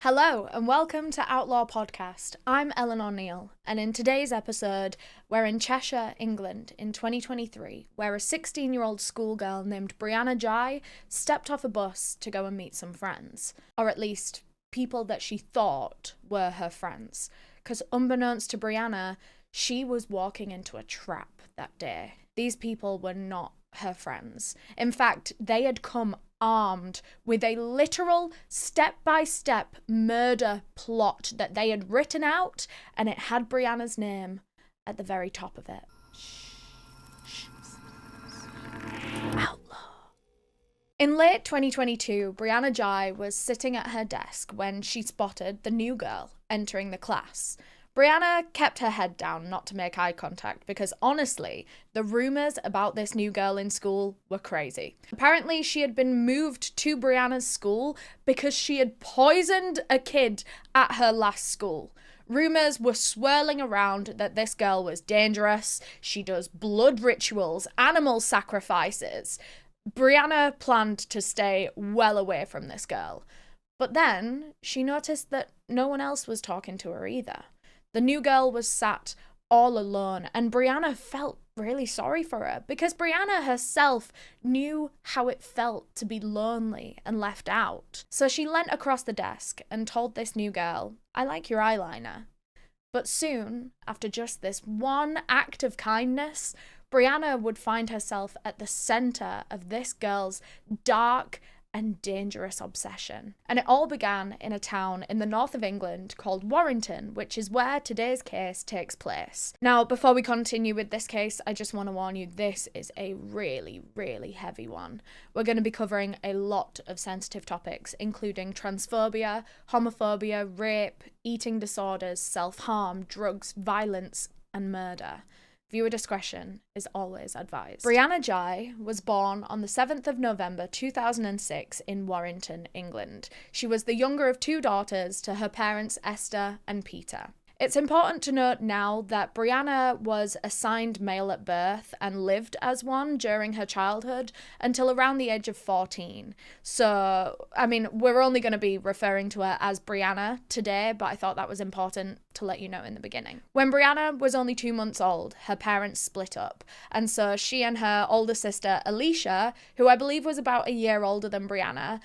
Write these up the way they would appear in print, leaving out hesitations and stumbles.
Hello and welcome to OUTLORE Podcast. I'm Eleanor Neale, and in today's episode, we're in Cheshire, England in 2023, where a 16-year-old schoolgirl named Brianna Ghey stepped off a bus to go and meet some friends, or at least people that she thought were her friends, because unbeknownst to Brianna, she was walking into a trap that day. These people were not her friends. In fact, they had come armed with a literal step-by-step murder plot that they had written out, and it had Brianna's name at the very top of it. Outlaw. In late 2022, Brianna Ghey was sitting at her desk when she spotted the new girl entering the class. Brianna kept her head down not to make eye contact because honestly, the rumours about this new girl in school were crazy. Apparently, she had been moved to Brianna's school because she had poisoned a kid at her last school. Rumours were swirling around that this girl was dangerous, she does blood rituals, animal sacrifices. Brianna planned to stay well away from this girl. But then, she noticed that no one else was talking to her either. The new girl was sat all alone, and Brianna felt really sorry for her because Brianna herself knew how it felt to be lonely and left out. So she leant across the desk and told this new girl, "I like your eyeliner." But soon, after just this one act of kindness, Brianna would find herself at the centre of this girl's dark and dangerous obsession. And it all began in a town in the north of England called Warrington, which is where today's case takes place. Now, before we continue with this case, I just want to warn you, this is a really, really heavy one. We're going to be covering a lot of sensitive topics, including transphobia, homophobia, rape, eating disorders, self-harm, drugs, violence, and murder. Viewer discretion is always advised. Brianna Ghey was born on the 7th of November 2006 in Warrington, England. She was the younger of two daughters to her parents Esther and Peter. It's important to note now that Brianna was assigned male at birth and lived as one during her childhood until around the age of 14. So, we're only going to be referring to her as Brianna today, but I thought that was important to let you know in the beginning. When Brianna was only 2 months old, her parents split up, and so she and her older sister Alicia, who I believe was about a year older than Brianna,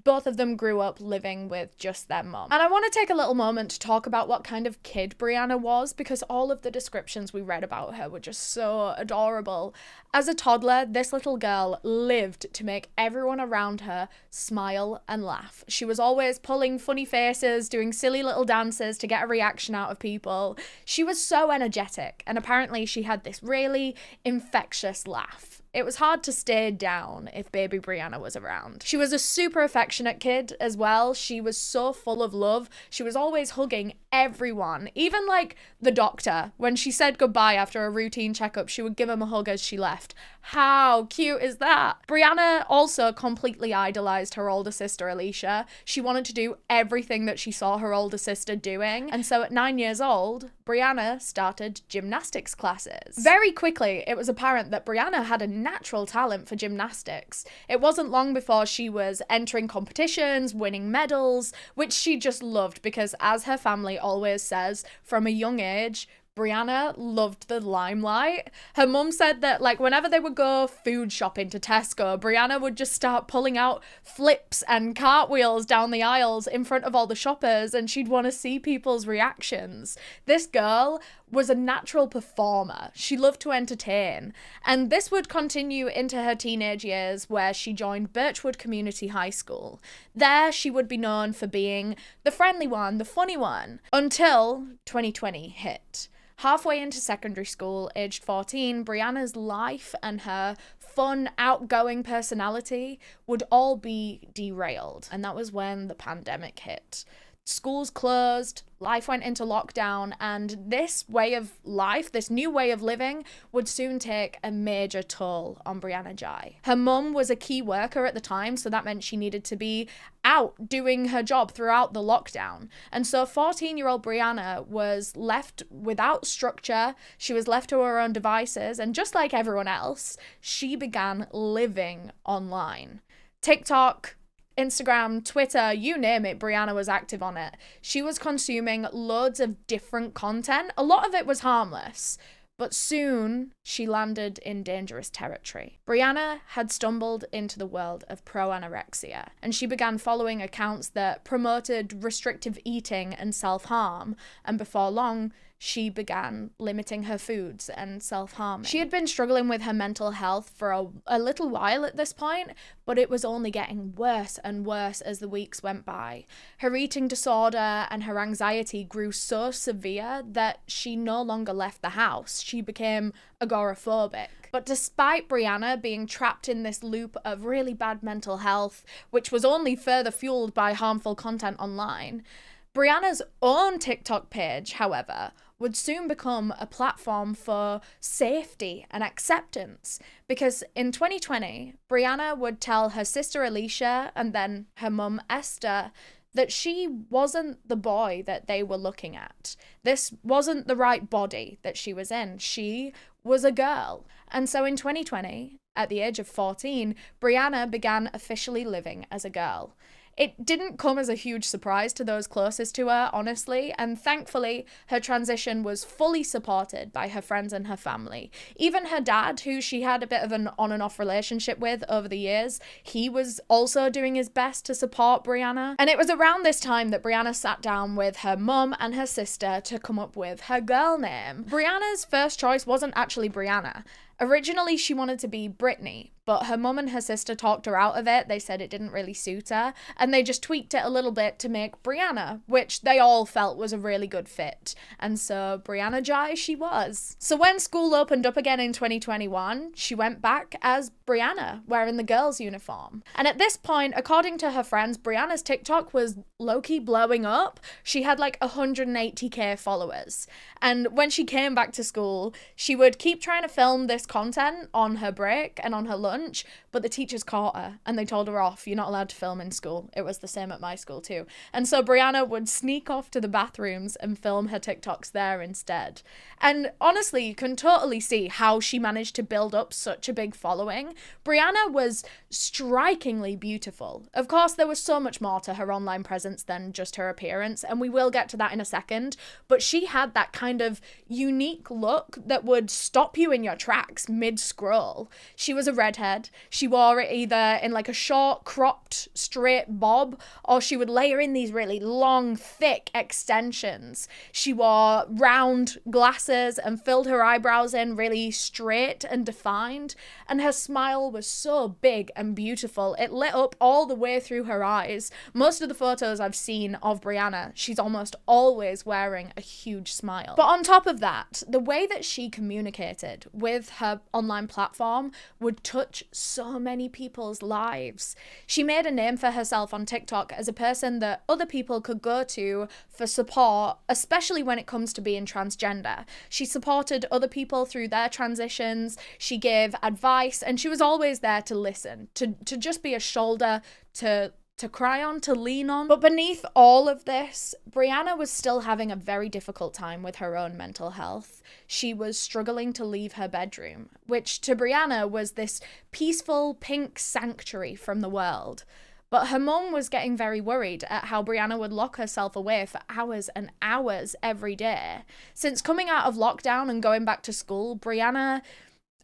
both of them grew up living with just their mum. And I want to take a little moment to talk about what kind of kid Brianna was, because all of the descriptions we read about her were just so adorable. As a toddler, this little girl lived to make everyone around her smile and laugh. She was always pulling funny faces, doing silly little dances to get a reaction out of people. She was so energetic, and apparently she had this really infectious laugh. It was hard to stay down if baby Brianna was around. She was a super affectionate kid as well. She was so full of love. She was always hugging everyone, even like the doctor. When she said goodbye after a routine checkup, she would give him a hug as she left. How cute is that? Brianna also completely idolized her older sister Alicia. She wanted to do everything that she saw her older sister doing. And so at 9 years old, Brianna started gymnastics classes. Very quickly, it was apparent that Brianna had a natural talent for gymnastics. It wasn't long before she was entering competitions, winning medals, which she just loved because, as her family always says, from a young age, Brianna loved the limelight. Her mum said that, whenever they would go food shopping to Tesco, Brianna would just start pulling out flips and cartwheels down the aisles in front of all the shoppers, and she'd want to see people's reactions. This girl was a natural performer. She loved to entertain. And this would continue into her teenage years, where she joined Birchwood Community High School. There, she would be known for being the friendly one, the funny one, until 2020 hit. Halfway into secondary school, aged 14, Brianna's life and her fun, outgoing personality would all be derailed. And that was when the pandemic hit. Schools closed, life went into lockdown, and this way of life, this new way of living, would soon take a major toll on Brianna Ghey. Her mum was a key worker at the time, so that meant she needed to be out doing her job throughout the lockdown. And so 14-year-old Brianna was left without structure, she was left to her own devices, and just like everyone else, she began living online. TikTok, Instagram, Twitter, you name it, Brianna was active on it. She was consuming loads of different content. A lot of it was harmless, but soon she landed in dangerous territory. Brianna had stumbled into the world of pro-anorexia, and she began following accounts that promoted restrictive eating and self-harm, and before long, she began limiting her foods and self-harming. She had been struggling with her mental health for a little while at this point, but it was only getting worse and worse as the weeks went by. Her eating disorder and her anxiety grew so severe that she no longer left the house. She became agoraphobic. But despite Brianna being trapped in this loop of really bad mental health, which was only further fueled by harmful content online, Brianna's own TikTok page, however, would soon become a platform for safety and acceptance, because in 2020, Brianna would tell her sister Alicia and then her mum Esther that she wasn't the boy that they were looking at. This wasn't the right body that she was in. She was a girl. And so in 2020, at the age of 14, Brianna began officially living as a girl. It didn't come as a huge surprise to those closest to her, honestly, and thankfully, her transition was fully supported by her friends and her family. Even her dad, who she had a bit of an on and off relationship with over the years, he was also doing his best to support Brianna. And it was around this time that Brianna sat down with her mum and her sister to come up with her girl name. Brianna's first choice wasn't actually Brianna. Originally, she wanted to be Brittany, but her mum and her sister talked her out of it. They said it didn't really suit her, and they just tweaked it a little bit to make Brianna, which they all felt was a really good fit. And so Brianna Ghey she was. So when school opened up again in 2021, she went back as Brianna, wearing the girls' uniform. And at this point, according to her friends, Brianna's TikTok was low-key blowing up. She had like 180k followers. And when she came back to school, she would keep trying to film this content on her break and on her lunch, but the teachers caught her and they told her off. You're not allowed to film in school. It was the same at my school too. And so Brianna would sneak off to the bathrooms and film her TikToks there instead. And honestly, you can totally see how she managed to build up such a big following. Brianna was strikingly beautiful. Of course, there was so much more to her online presence than just her appearance, and we will get to that in a second, but she had that kind of unique look that would stop you in your tracks mid-scroll. She was a redhead. She wore it either in like a short, cropped, straight bob, or she would layer in these really long, thick extensions. She wore round glasses and filled her eyebrows in really straight and defined, and her smile was so big and beautiful. It lit up all the way through her eyes. Most of the photos I've seen of Brianna, she's almost always wearing a huge smile. But on top of that, the way that she communicated with her online platform would touch so many people's lives. She made a name for herself on TikTok as a person that other people could go to for support, especially when it comes to being transgender. She supported other people through their transitions, she gave advice, and she was always there to listen, to just be a shoulder to cry on, to lean on. But beneath all of this, Brianna was still having a very difficult time with her own mental health. She was struggling to leave her bedroom, which to Brianna was this peaceful pink sanctuary from the world. But her mum was getting very worried at how Brianna would lock herself away for hours and hours every day. Since coming out of lockdown and going back to school, Brianna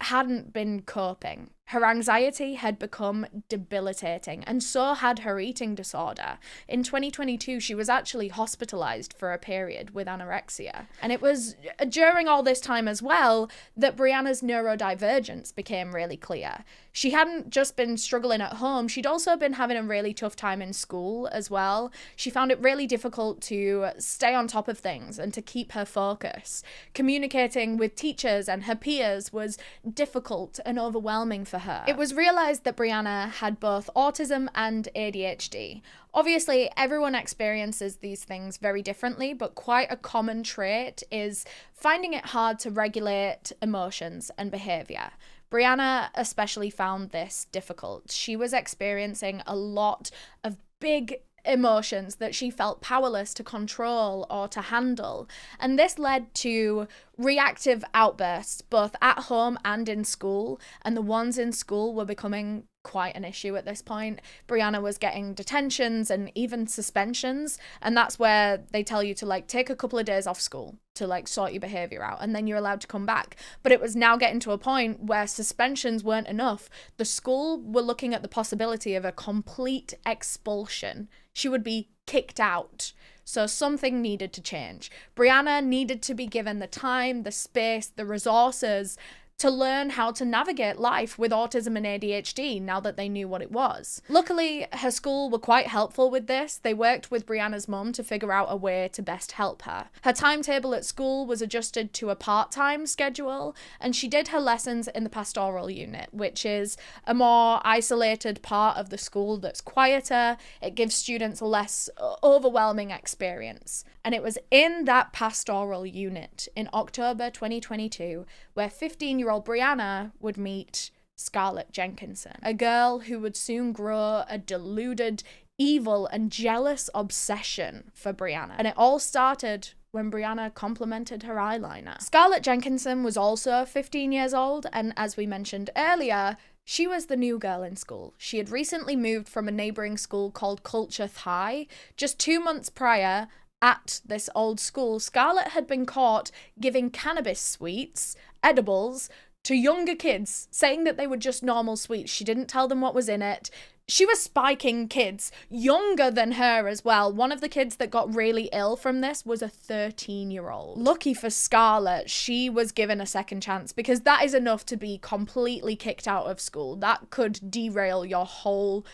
hadn't been coping. Her anxiety had become debilitating, and so had her eating disorder. In 2022, she was actually hospitalized for a period with anorexia. And it was during all this time as well that Brianna's neurodivergence became really clear. She hadn't just been struggling at home, she'd also been having a really tough time in school as well. She found it really difficult to stay on top of things and to keep her focus. Communicating with teachers and her peers was difficult and overwhelming for her. It was realised that Brianna had both autism and ADHD. Obviously, everyone experiences these things very differently, but quite a common trait is finding it hard to regulate emotions and behaviour. Brianna especially found this difficult. She was experiencing a lot of big emotions that she felt powerless to control or to handle. And this led to reactive outbursts, both at home and in school. And the ones in school were becoming quite an issue at this point. Brianna was getting detentions and even suspensions, and that's where they tell you to like take a couple of days off school to like sort your behavior out, and then you're allowed to come back. But it was now getting to a point where suspensions weren't enough. The school were looking at the possibility of a complete expulsion. She would be kicked out. So something needed to change. Brianna needed to be given the time, the space, the resources to learn how to navigate life with autism and ADHD now that they knew what it was. Luckily, her school were quite helpful with this. They worked with Brianna's mum to figure out a way to best help her. Her timetable at school was adjusted to a part-time schedule, and she did her lessons in the pastoral unit, which is a more isolated part of the school that's quieter. It gives students a less overwhelming experience. And it was in that pastoral unit in October 2022 where 15-year-old Brianna would meet Scarlett Jenkinson, a girl who would soon grow a deluded, evil and jealous obsession for Brianna. And it all started when Brianna complimented her eyeliner. Scarlett Jenkinson was also 15 years old, and as we mentioned earlier, she was the new girl in school. She had recently moved from a neighbouring school called Culture High. Just 2 months prior, at this old school, Scarlett had been caught giving cannabis sweets, edibles, to younger kids, saying that they were just normal sweets. She didn't tell them what was in it. She was spiking kids, younger than her as well. One of the kids that got really ill from this was a 13-year-old. Lucky for Scarlett, she was given a second chance, because that is enough to be completely kicked out of school. That could derail your whole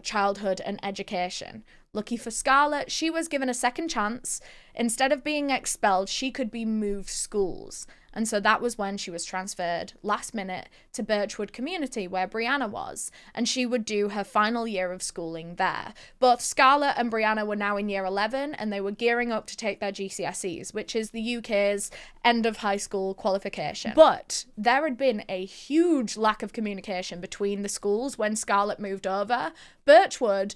childhood and education. Lucky for Scarlett, she was given a second chance. Instead of being expelled, she could be moved schools. And so that was when she was transferred last minute to Birchwood Community, where Brianna was, and she would do her final year of schooling there. Both Scarlett and Brianna were now in year 11, and they were gearing up to take their GCSEs, which is the UK's end of high school qualification. But there had been a huge lack of communication between the schools when Scarlett moved over. Birchwood,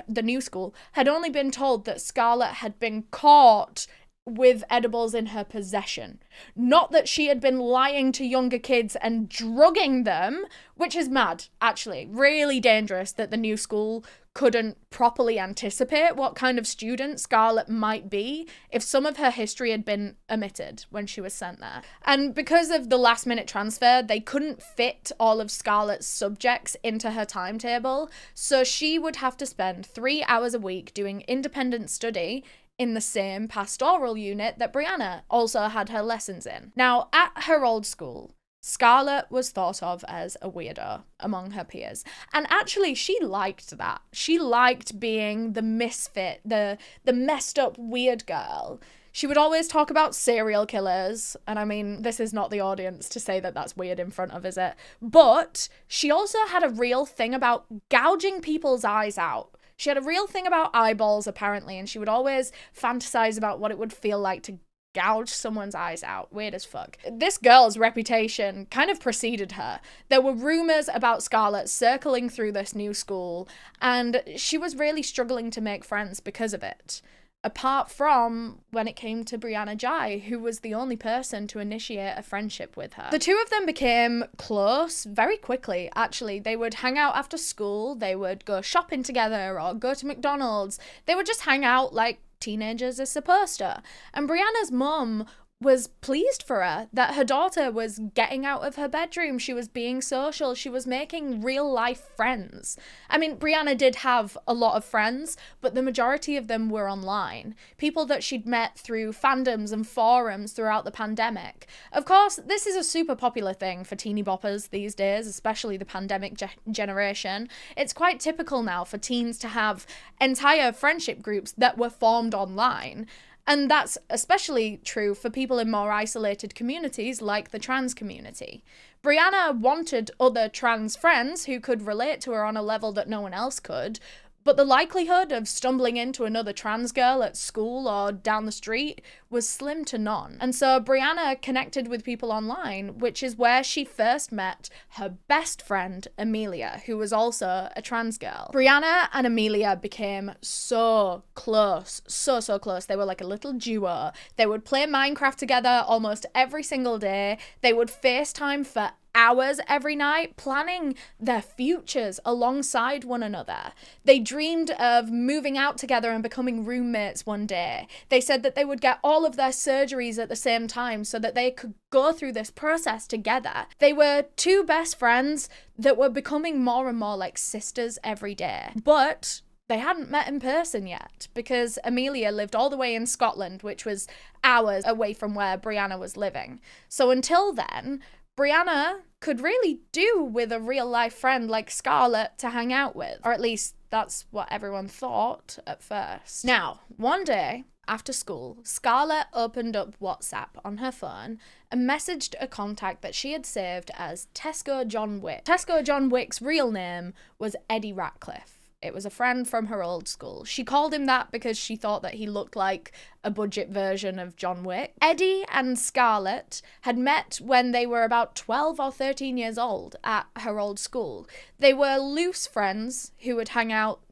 the new school, had only been told that Scarlett had been caught with edibles in her possession. Not that she had been lying to younger kids and drugging them, which is mad, actually. Really dangerous that the new school couldn't properly anticipate what kind of student Scarlett might be if some of her history had been omitted when she was sent there. And because of the last minute transfer, they couldn't fit all of Scarlett's subjects into her timetable, so she would have to spend 3 hours a week doing independent study in the same pastoral unit that Brianna also had her lessons in. Now, at her old school, Scarlett was thought of as a weirdo among her peers. And actually, she liked that. She liked being the misfit, the messed up weird girl. She would always talk about serial killers, and I mean, this is not the audience to say that that's weird in front of, is it? But she also had a real thing about gouging people's eyes out. She had a real thing about eyeballs, apparently, and she would always fantasize about what it would feel like to gouge someone's eyes out. Weird as fuck. This girl's reputation kind of preceded her. There were rumours about Scarlett circling through this new school, and she was really struggling to make friends because of it. Apart from when it came to Brianna Ghey, who was the only person to initiate a friendship with her. The two of them became close very quickly, actually. They would hang out after school, they would go shopping together or go to McDonald's. They would just hang out like teenagers are supposed to. And Brianna's mum was pleased for her that her daughter was getting out of her bedroom. She was being social. She was making real life friends. I mean, Brianna did have a lot of friends, but the majority of them were online. People that she'd met through fandoms and forums throughout the pandemic. Of course, this is a super popular thing for teeny boppers these days, especially the pandemic generation. It's quite typical now for teens to have entire friendship groups that were formed online. And that's especially true for people in more isolated communities like the trans community. Brianna wanted other trans friends who could relate to her on a level that no one else could, but the likelihood of stumbling into another trans girl at school or down the street was slim to none. And so Brianna connected with people online, which is where she first met her best friend, Amelia, who was also a trans girl. Brianna and Amelia became so close, so close. They were like a little duo. They would play Minecraft together almost every single day. They would FaceTime for hours every night planning their futures alongside one another. They dreamed of moving out together and becoming roommates one day. They said that they would get all of their surgeries at the same time so that they could go through this process together. They were two best friends that were becoming more and more like sisters every day. But they hadn't met in person yet because Amelia lived all the way in Scotland, which was hours away from where Brianna was living. So until then, Brianna could really do with a real life friend like Scarlett to hang out with, or at least that's what everyone thought at first. Now, one day after school, Scarlett opened up WhatsApp on her phone and messaged a contact that she had saved as Tesco John Wick. Tesco John Wick's real name was Eddie Ratcliffe. It was a friend from her old school. She called him that because she thought that he looked like a budget version of John Wick. Eddie and Scarlett had met when they were about 12 or 13 years old at her old school. They were loose friends who would hang out,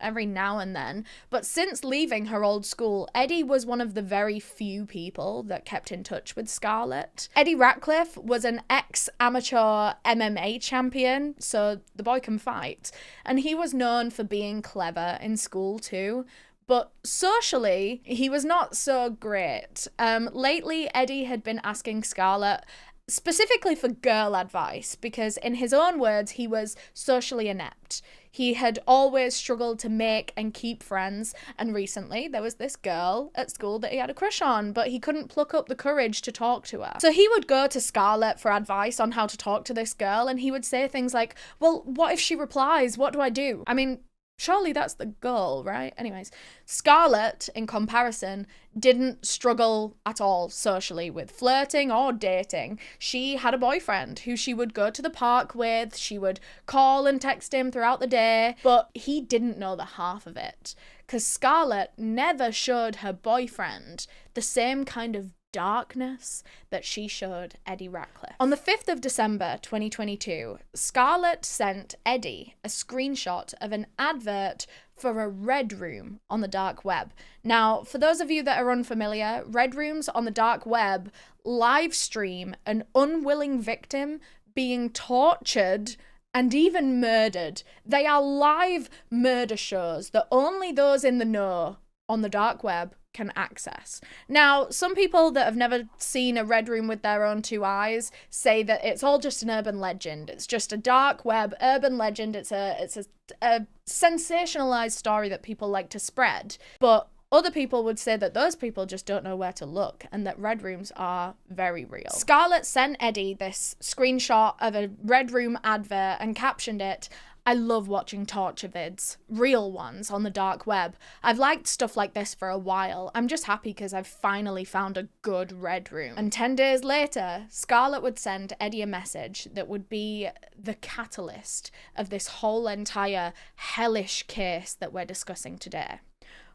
every now and then. But since leaving her old school, Eddie was one of the very few people that kept in touch with Scarlett. Eddie Ratcliffe was an ex-amateur MMA champion, so the boy can fight. And he was known for being clever in school too. But socially, he was not so great. Lately, Eddie had been asking Scarlett specifically for girl advice because, in his own words, he was socially inept. He had always struggled to make and keep friends, and recently there was this girl at school that he had a crush on, but he couldn't pluck up the courage to talk to her. So he would go to Scarlett for advice on how to talk to this girl, and he would say things like, well, what if she replies? What do I do? I mean, surely that's the goal, right? Anyways, Scarlett, in comparison, didn't struggle at all socially with flirting or dating. She had a boyfriend who she would go to the park with. She would call and text him throughout the day, but he didn't know the half of it because Scarlett never showed her boyfriend the same kind of darkness that she showed Eddie Ratcliffe. On the 5th of December 2022, Scarlett sent Eddie a screenshot of an advert for a red room on the dark web. Now, for those of you that are unfamiliar, red rooms on the dark web live stream an unwilling victim being tortured and even murdered. They are live murder shows that only those in the know on the dark web can access. Now, some people that have never seen a red room with their own two eyes say that it's all just an urban legend. It's just a dark web urban legend. It's a sensationalized story that people like to spread. But other people would say that those people just don't know where to look and that red rooms are very real. Scarlett sent Eddie this screenshot of a red room advert and captioned it, "I love watching torture vids, real ones on the dark web. I've liked stuff like this for a while. I'm just happy because I've finally found a good red room." And 10 days later, Scarlett would send Eddie a message that would be the catalyst of this whole entire hellish case that we're discussing today.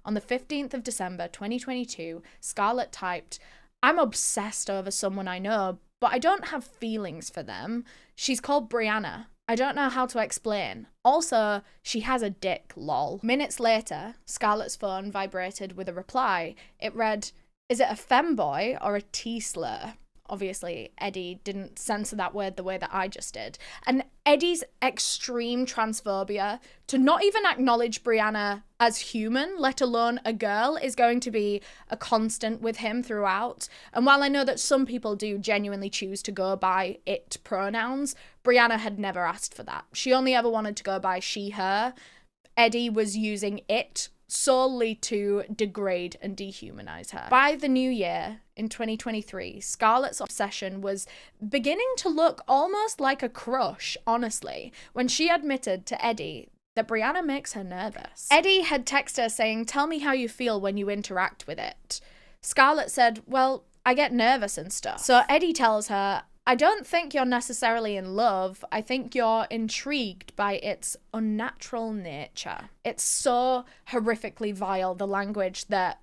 On the 15th of December 2022, Scarlett typed, "I'm obsessed over someone I know, but I don't have feelings for them. She's called Brianna. I don't know how to explain. Also, she has a dick, lol." Minutes later, Scarlett's phone vibrated with a reply. It read, "Is it a femboy or a T-slur?" Obviously, Eddie didn't censor that word the way that I just did. And Eddie's extreme transphobia to not even acknowledge Brianna as human, let alone a girl, is going to be a constant with him throughout. And while I know that some people do genuinely choose to go by it pronouns, Brianna had never asked for that. She only ever wanted to go by she, her. Eddie was using it solely to degrade and dehumanize her. By the new year, in 2023, Scarlett's obsession was beginning to look almost like a crush, honestly, when she admitted to Eddie that Brianna makes her nervous. Eddie had texted her saying, "Tell me how you feel when you interact with it." Scarlett said, "Well, I get nervous and stuff." So Eddie tells her, "I don't think you're necessarily in love. I think you're intrigued by its unnatural nature." It's so horrifically vile, the language that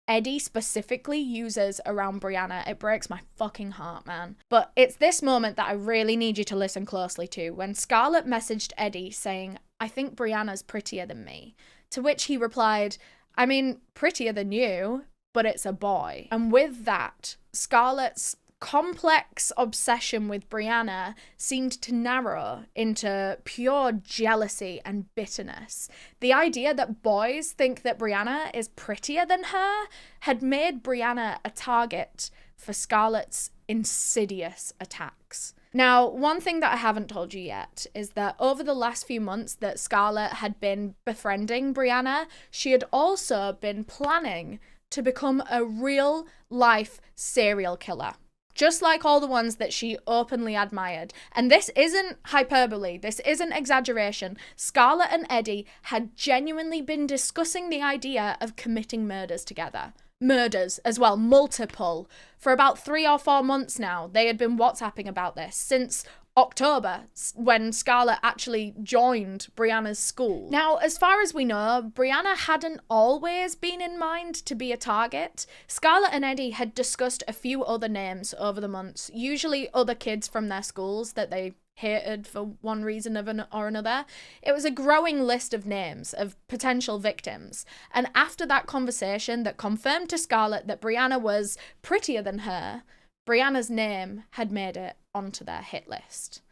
Eddie specifically uses around Brianna. It breaks my fucking heart, man. But it's this moment that I really need you to listen closely to, when Scarlett messaged Eddie saying, "I think Brianna's prettier than me." To which he replied, "I mean, prettier than you, but it's a boy." And with that, Scarlett's complex obsession with Brianna seemed to narrow into pure jealousy and bitterness. The idea that boys think that Brianna is prettier than her had made Brianna a target for Scarlett's insidious attacks. Now, one thing that I haven't told you yet is that over the last few months that Scarlett had been befriending Brianna, she had also been planning to become a real-life serial killer, just like all the ones that she openly admired. And this isn't hyperbole, this isn't exaggeration. Scarlett and Eddie had genuinely been discussing the idea of committing murders together. Murders as well, multiple. For about 3 or 4 months now, they had been WhatsApping about this since October, when Scarlett actually joined Brianna's school. Now, as far as we know, Brianna hadn't always been in mind to be a target. Scarlett and Eddie had discussed a few other names over the months, usually other kids from their schools that they hated for one reason or another. It was a growing list of names of potential victims. And after that conversation that confirmed to Scarlett that Brianna was prettier than her, Brianna's name had made it onto their hit list.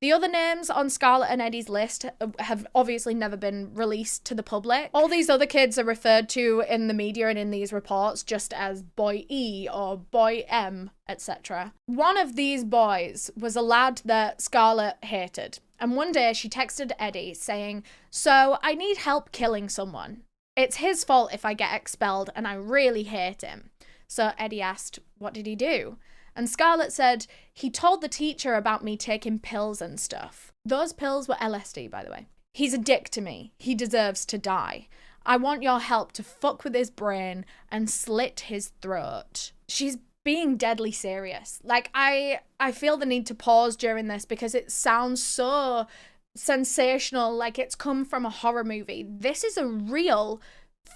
The other names on Scarlett and Eddie's list have obviously never been released to the public. All these other kids are referred to in the media and in these reports just as Boy E or Boy M, etc. One of these boys was a lad that Scarlett hated, and one day she texted Eddie saying, "So I need help killing someone. It's his fault if I get expelled and I really hate him." So Eddie asked, "What did he do?" And Scarlett said, "He told the teacher about me taking pills and stuff." Those pills were LSD, by the way. "He's a dick to me. He deserves to die. I want your help to fuck with his brain and slit his throat." She's being deadly serious. Like, I feel the need to pause during this because it sounds so sensational, like it's come from a horror movie. This is a real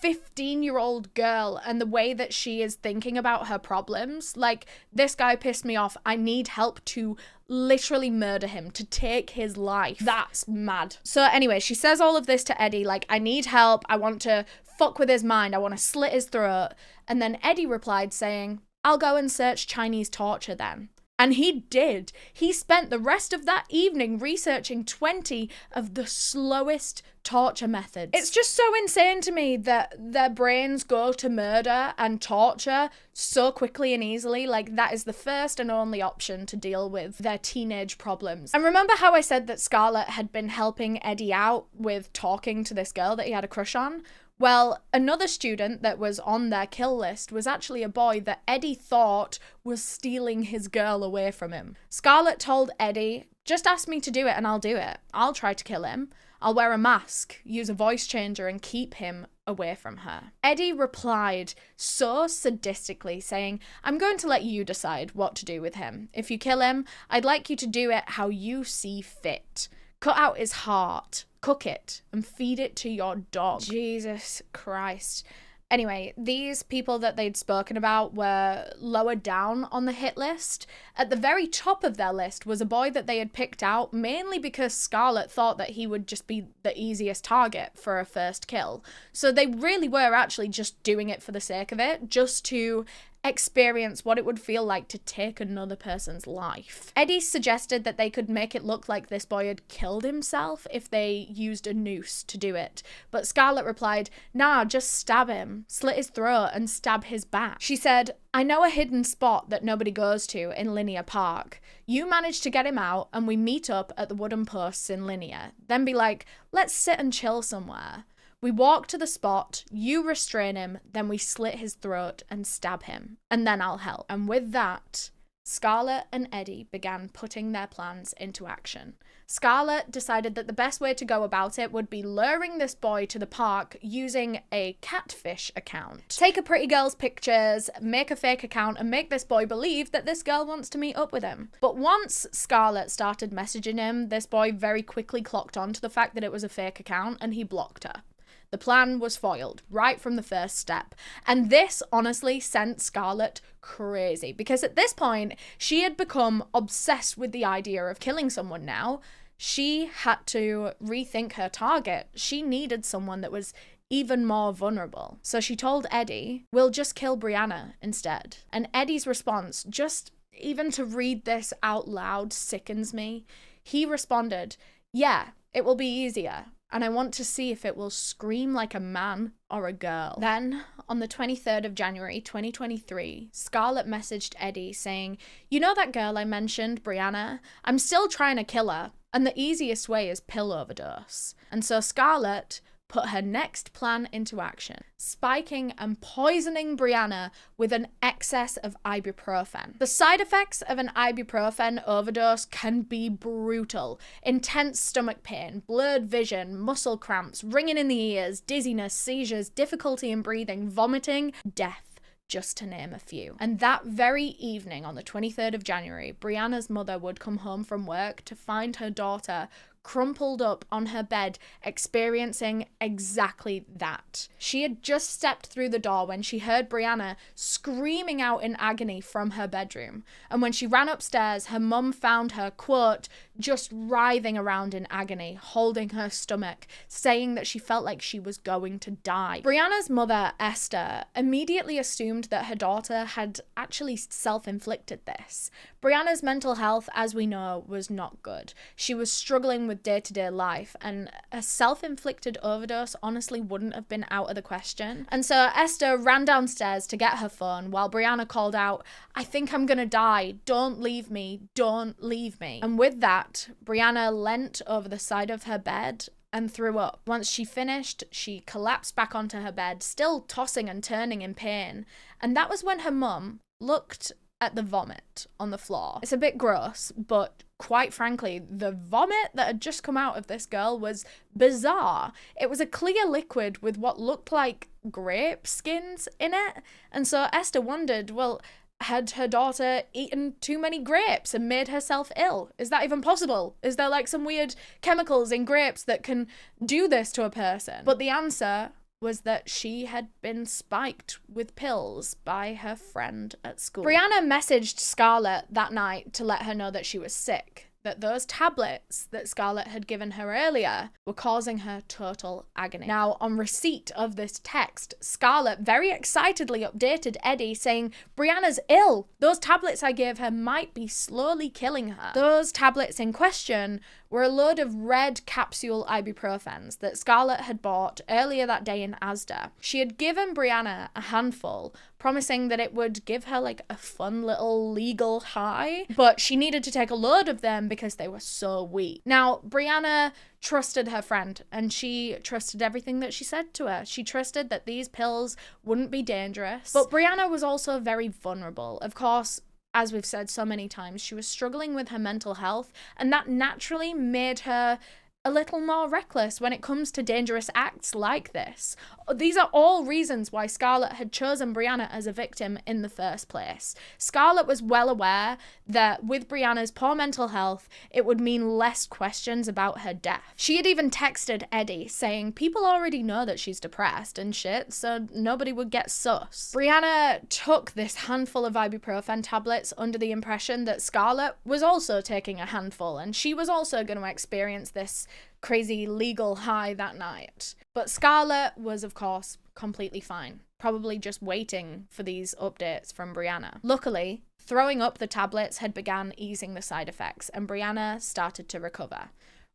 15-year-old girl, and the way that she is thinking about her problems, like, this guy pissed me off, I need help to literally murder him, to take his life. That's mad. So anyway, she says all of this to Eddie, like, I need help, I want to fuck with his mind, I want to slit his throat. And then Eddie replied saying, "I'll go and search Chinese torture then." And he did. He spent the rest of that evening researching 20 of the slowest torture methods. It's just so insane to me that their brains go to murder and torture so quickly and easily. Like, that is the first and only option to deal with their teenage problems. And remember how I said that Scarlett had been helping Eddie out with talking to this girl that he had a crush on? Well, another student that was on their kill list was actually a boy that Eddie thought was stealing his girl away from him. Scarlett told Eddie, "Just ask me to do it and I'll do it. I'll try to kill him. I'll wear a mask, use a voice changer and keep him away from her." Eddie replied so sadistically, saying, "I'm going to let you decide what to do with him. If you kill him, I'd like you to do it how you see fit. Cut out his heart, cook it, and feed it to your dog." Jesus Christ. Anyway, these people that they'd spoken about were lower down on the hit list. At the very top of their list was a boy that they had picked out mainly because Scarlett thought that he would just be the easiest target for a first kill. So they really were actually just doing it for the sake of it, just to experience what it would feel like to take another person's life. Eddie suggested that they could make it look like this boy had killed himself if they used a noose to do it. But Scarlett replied, "Nah, just stab him, slit his throat and stab his back." She said, "I know a hidden spot that nobody goes to in Linear Park. You manage to get him out and we meet up at the wooden posts in Linear. Then be like, let's sit and chill somewhere. We walk to the spot, you restrain him, then we slit his throat and stab him, and then I'll help." And with that, Scarlett and Eddie began putting their plans into action. Scarlett decided that the best way to go about it would be luring this boy to the park using a catfish account. Take a pretty girl's pictures, make a fake account, and make this boy believe that this girl wants to meet up with him. But once Scarlett started messaging him, this boy very quickly clocked on to the fact that it was a fake account and he blocked her. The plan was foiled right from the first step. And this honestly sent Scarlett crazy because at this point, she had become obsessed with the idea of killing someone now. She had to rethink her target. She needed someone that was even more vulnerable. So she told Eddie, "We'll just kill Brianna instead." And Eddie's response just even to read this out loud sickens me. He responded, "Yeah, it will be easier. And I want to see if it will scream like a man or a girl." Then, on the 23rd of January 2023, Scarlett messaged Eddie saying, "You know that girl I mentioned, Brianna? I'm still trying to kill her, and the easiest way is pill overdose." And so Scarlett put her next plan into action, spiking and poisoning Brianna with an excess of ibuprofen. The side effects of an ibuprofen overdose can be brutal. Intense stomach pain, blurred vision, muscle cramps, ringing in the ears, dizziness, seizures, difficulty in breathing, vomiting, death, just to name a few. And that very evening, on the 23rd of January, Brianna's mother would come home from work to find her daughter crumpled up on her bed, experiencing exactly that. She had just stepped through the door when she heard Brianna screaming out in agony from her bedroom. And when she ran upstairs, her mum found her, quote, just writhing around in agony, holding her stomach, saying that she felt like she was going to die. Brianna's mother, Esther, immediately assumed that her daughter had actually self-inflicted this. Brianna's mental health, as we know, was not good. She was struggling with day-to-day life, and a self-inflicted overdose honestly wouldn't have been out of the question. And so Esther ran downstairs to get her phone while Brianna called out, "I think I'm gonna die. Don't leave me. Don't leave me." And with that, Brianna leant over the side of her bed and threw up. Once she finished, she collapsed back onto her bed, still tossing and turning in pain. And that was when her mum looked at the vomit on the floor. It's a bit gross, but quite frankly, the vomit that had just come out of this girl was bizarre. It was a clear liquid with what looked like grape skins in it. And so Esther wondered, well, had her daughter eaten too many grapes and made herself ill? Is that even possible? Is there like some weird chemicals in grapes that can do this to a person? But the answer was that she had been spiked with pills by her friend at school. Brianna messaged Scarlett that night to let her know that she was sick, that those tablets that Scarlett had given her earlier were causing her total agony. Now, on receipt of this text, Scarlett very excitedly updated Eddie saying, "Brianna's ill. Those tablets I gave her might be slowly killing her." Those tablets in question were a load of red capsule ibuprofens that Scarlett had bought earlier that day in Asda. She had given Brianna a handful, promising that it would give her like a fun little legal high, but she needed to take a load of them because they were so weak. Now, Brianna trusted her friend, and she trusted everything that she said to her. She trusted that these pills wouldn't be dangerous. But Brianna was also very vulnerable. Of course, as we've said so many times, she was struggling with her mental health, and that naturally made her a little more reckless when it comes to dangerous acts like this. These are all reasons why Scarlett had chosen Brianna as a victim in the first place. Scarlett was well aware that with Brianna's poor mental health, it would mean less questions about her death. She had even texted Eddie saying, "People already know that she's depressed and shit, so nobody would get sus." Brianna took this handful of ibuprofen tablets under the impression that Scarlett was also taking a handful, and she was also going to experience this crazy legal high that night. But Scarlett was, of course, completely fine, probably just waiting for these updates from Brianna. Luckily, throwing up the tablets had begun easing the side effects, and Brianna started to recover.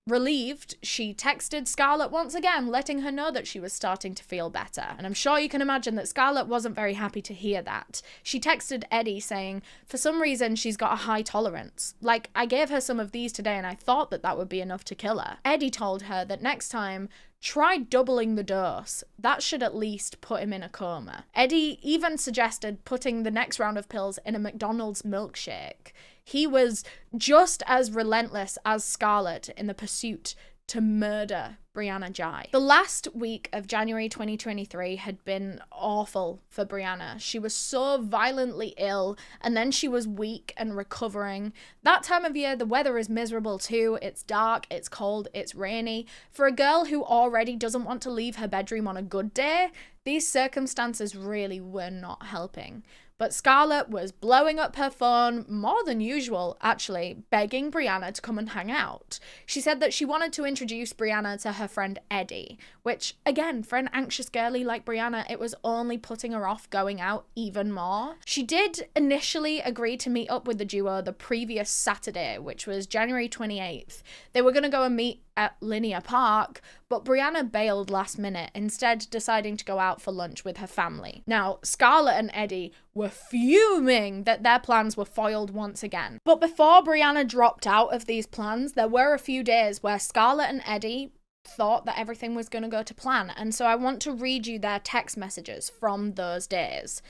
Relieved, she texted Scarlett once again, letting her know that she was starting to feel better. And I'm sure you can imagine that Scarlett wasn't very happy to hear that. She texted Eddie saying, "For some reason, she's got a high tolerance. Like, I gave her some of these today and I thought that that would be enough to kill her." Eddie told her that next time, try doubling the dose. That should at least put him in a coma. Eddie even suggested putting the next round of pills in a McDonald's milkshake. He was just as relentless as Scarlett in the pursuit to murder Brianna Ghey. The last week of January 2023 had been awful for Brianna. She was so violently ill, and then she was weak and recovering. That time of year, the weather is miserable too. It's dark, it's cold, it's rainy. For a girl who already doesn't want to leave her bedroom on a good day, these circumstances really were not helping. But Scarlett was blowing up her phone more than usual, actually, begging Brianna to come and hang out. She said that she wanted to introduce Brianna to her friend Eddie, which, again, for an anxious girly like Brianna, it was only putting her off going out even more. She did initially agree to meet up with the duo the previous Saturday, which was January 28th. They were going to go and meet at Linear Park, but Brianna bailed last minute, instead deciding to go out for lunch with her family. Now, Scarlett and Eddie were fuming that their plans were foiled once again. But before Brianna dropped out of these plans, there were a few days where Scarlett and Eddie thought that everything was going to go to plan, and so I want to read you their text messages from those days.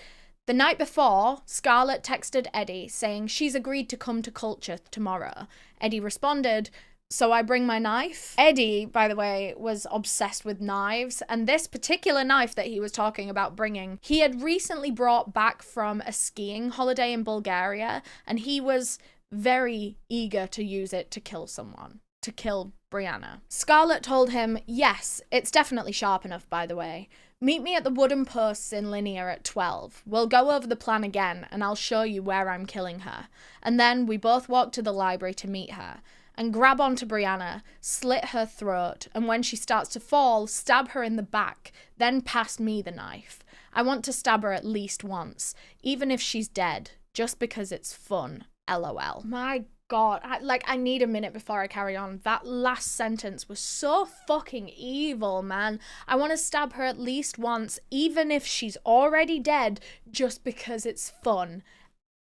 The night before, Scarlett texted Eddie saying she's agreed to come to Culture tomorrow. Eddie responded, "So I bring my knife?" Eddie, by the way, was obsessed with knives, and this particular knife that he was talking about bringing, he had recently brought back from a skiing holiday in Bulgaria, and he was very eager to use it to kill someone, to kill Brianna. Scarlett told him, "Yes, it's definitely sharp enough, by the way. Meet me at the wooden posts in Linear at 12. We'll go over the plan again, and I'll show you where I'm killing her." And then we both walk to the library to meet her, and grab onto Brianna, slit her throat, and when she starts to fall, stab her in the back, then pass me the knife. I want to stab her at least once, even if she's dead, just because it's fun. LOL. My God, I need a minute before I carry on. That last sentence was so fucking evil, man. I want to stab her at least once, even if she's already dead, just because it's fun.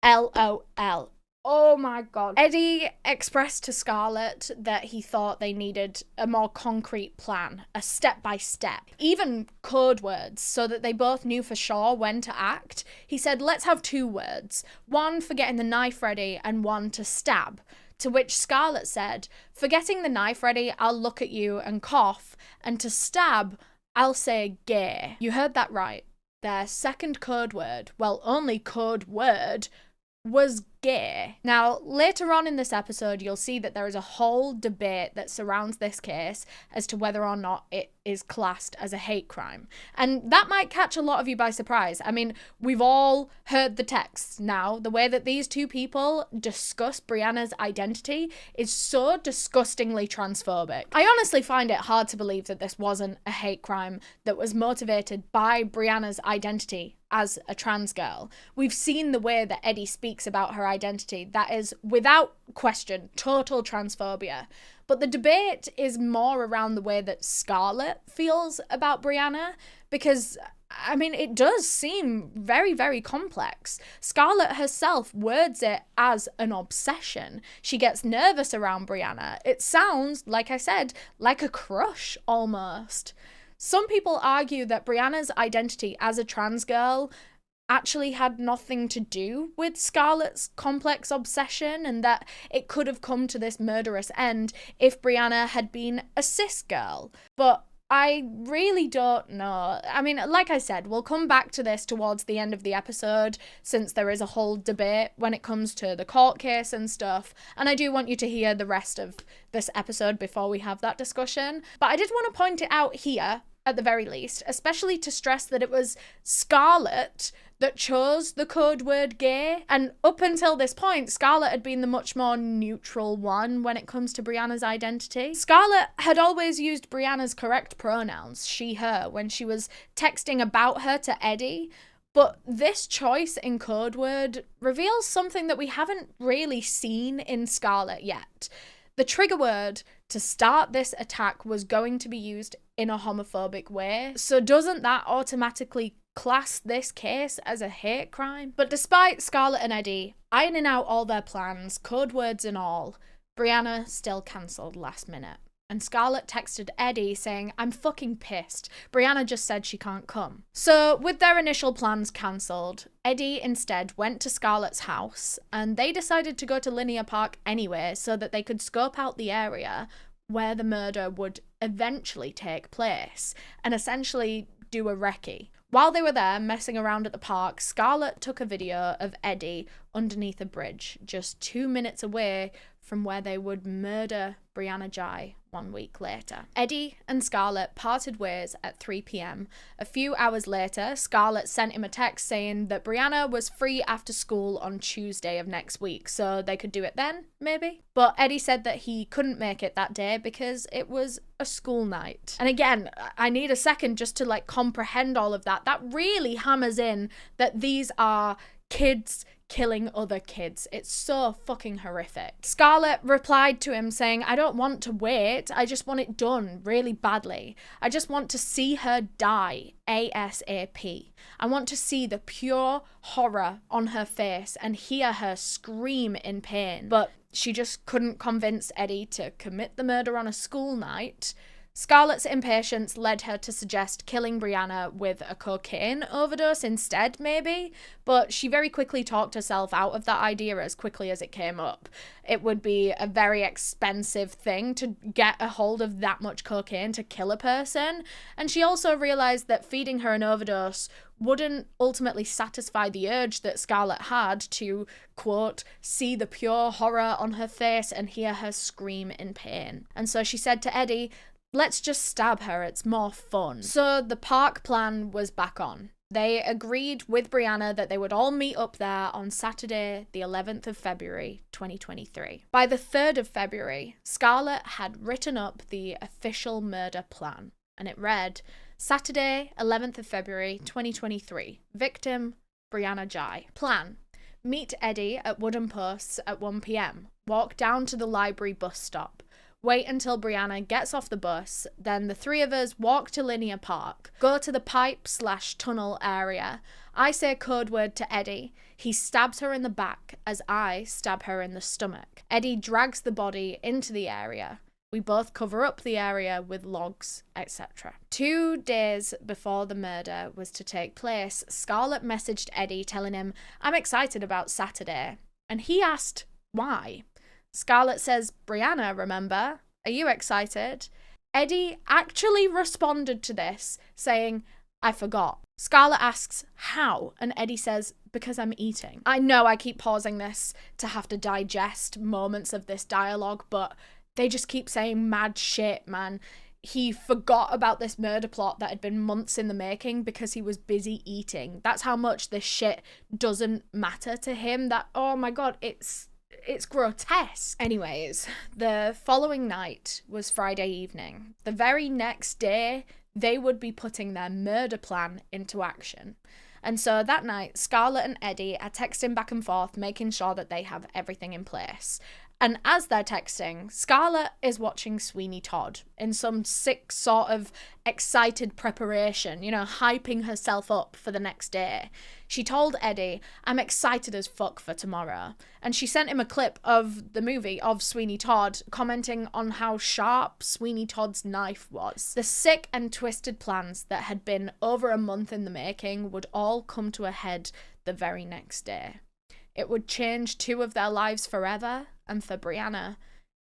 LOL. Oh my God. Eddie expressed to Scarlett that he thought they needed a more concrete plan, a step-by-step, even code words, so that they both knew for sure when to act. He said, "Let's have 2 words, one for getting the knife ready and one to stab." To which Scarlett said, "For getting the knife ready, I'll look at you and cough, and to stab, I'll say gay." You heard that right. Their second code word, well, only code word, was gay. Now, later on in this episode, you'll see that there is a whole debate that surrounds this case as to whether or not it is classed as a hate crime. And that might catch a lot of you by surprise. I mean, we've all heard the texts now. The way that these two people discuss Brianna's identity is so disgustingly transphobic. I honestly find it hard to believe that this wasn't a hate crime that was motivated by Brianna's identity as a trans girl. We've seen the way that Eddie speaks about her identity. That is, without question, total transphobia. But the debate is more around the way that Scarlett feels about Brianna, because, I mean, it does seem very, very complex. Scarlett herself words it as an obsession. She gets nervous around Brianna. It sounds, like I said, like a crush almost. Some people argue that Brianna's identity as a trans girl actually had nothing to do with Scarlett's complex obsession, and that it could have come to this murderous end if Brianna had been a cis girl. But I really don't know. I mean, like I said, we'll come back to this towards the end of the episode, since there is a whole debate when it comes to the court case and stuff, and I do want you to hear the rest of this episode before we have that discussion. But I did want to point it out here, at the very least, especially to stress that it was Scarlett that chose the code word gay, and up until this point, Scarlett had been the much more neutral one when it comes to Brianna's identity. Scarlett had always used Brianna's correct pronouns, she, her, when she was texting about her to Eddie, but this choice in code word reveals something that we haven't really seen in Scarlett yet. The trigger word to start this attack was going to be used in a homophobic way, so doesn't that automatically class this case as a hate crime? But despite Scarlett and Eddie ironing out all their plans, code words and all, Brianna still cancelled last minute. And Scarlett texted Eddie saying, "I'm fucking pissed. Brianna just said she can't come." So with their initial plans cancelled, Eddie instead went to Scarlett's house, and they decided to go to Linear Park anyway so that they could scope out the area where the murder would eventually take place and essentially do a recce. While they were there messing around at the park, Scarlett took a video of Eddie underneath a bridge, just 2 minutes away from where they would murder Brianna Ghey 1 week later. Eddie and Scarlett parted ways at 3 p.m. A few hours later, Scarlett sent him a text saying that Brianna was free after school on Tuesday of next week, so they could do it then, maybe? But Eddie said that he couldn't make it that day because it was a school night. And again, I need a second just to comprehend all of that. That really hammers in that these are kids killing other kids. It's so fucking horrific. Scarlett replied to him saying, I don't want to wait. I just want it done really badly. I just want to see her die ASAP. I want to see the pure horror on her face and hear her scream in pain. But she just couldn't convince Eddie to commit the murder on a school night. Scarlett's impatience led her to suggest killing Brianna with a cocaine overdose instead, maybe, but she very quickly talked herself out of that idea as quickly as it came up. It would be a very expensive thing to get a hold of that much cocaine to kill a person, and she also realised that feeding her an overdose wouldn't ultimately satisfy the urge that Scarlett had to, quote, see the pure horror on her face and hear her scream in pain. And so she said to Eddie, let's just stab her, it's more fun. So the park plan was back on. They agreed with Brianna that they would all meet up there on Saturday, the 11th of February, 2023. By the 3rd of February, Scarlett had written up the official murder plan, and it read, Saturday, 11th of February, 2023. Victim, Brianna Ghey. Plan. Meet Eddie at Wooden Posts at 1 p.m. Walk down to the library bus stop. Wait until Brianna gets off the bus, then the three of us walk to Linear Park, go to the pipe/tunnel area. I say code word to Eddie. He stabs her in the back as I stab her in the stomach. Eddie drags the body into the area. We both cover up the area with logs, etc. 2 days before the murder was to take place, Scarlett messaged Eddie telling him, I'm excited about Saturday. And he asked, why? Scarlett says, Brianna, remember? Are you excited? Eddie actually responded to this, saying, I forgot. Scarlett asks, how? And Eddie says, because I'm eating. I know I keep pausing this to have to digest moments of this dialogue, but they just keep saying mad shit, man. He forgot about this murder plot that had been months in the making because he was busy eating. That's how much this shit doesn't matter to him. That, oh my God, it's grotesque. Anyways, the following night was Friday evening. The very next day, they would be putting their murder plan into action. And so that night, Scarlett and Eddie are texting back and forth, making sure that they have everything in place. And as they're texting, Scarlett is watching Sweeney Todd in some sick sort of excited preparation, hyping herself up for the next day. She told Eddie, I'm excited as fuck for tomorrow. And she sent him a clip of the movie of Sweeney Todd, commenting on how sharp Sweeney Todd's knife was. The sick and twisted plans that had been over a month in the making would all come to a head the very next day. It would change 2 of their lives forever, and for Brianna,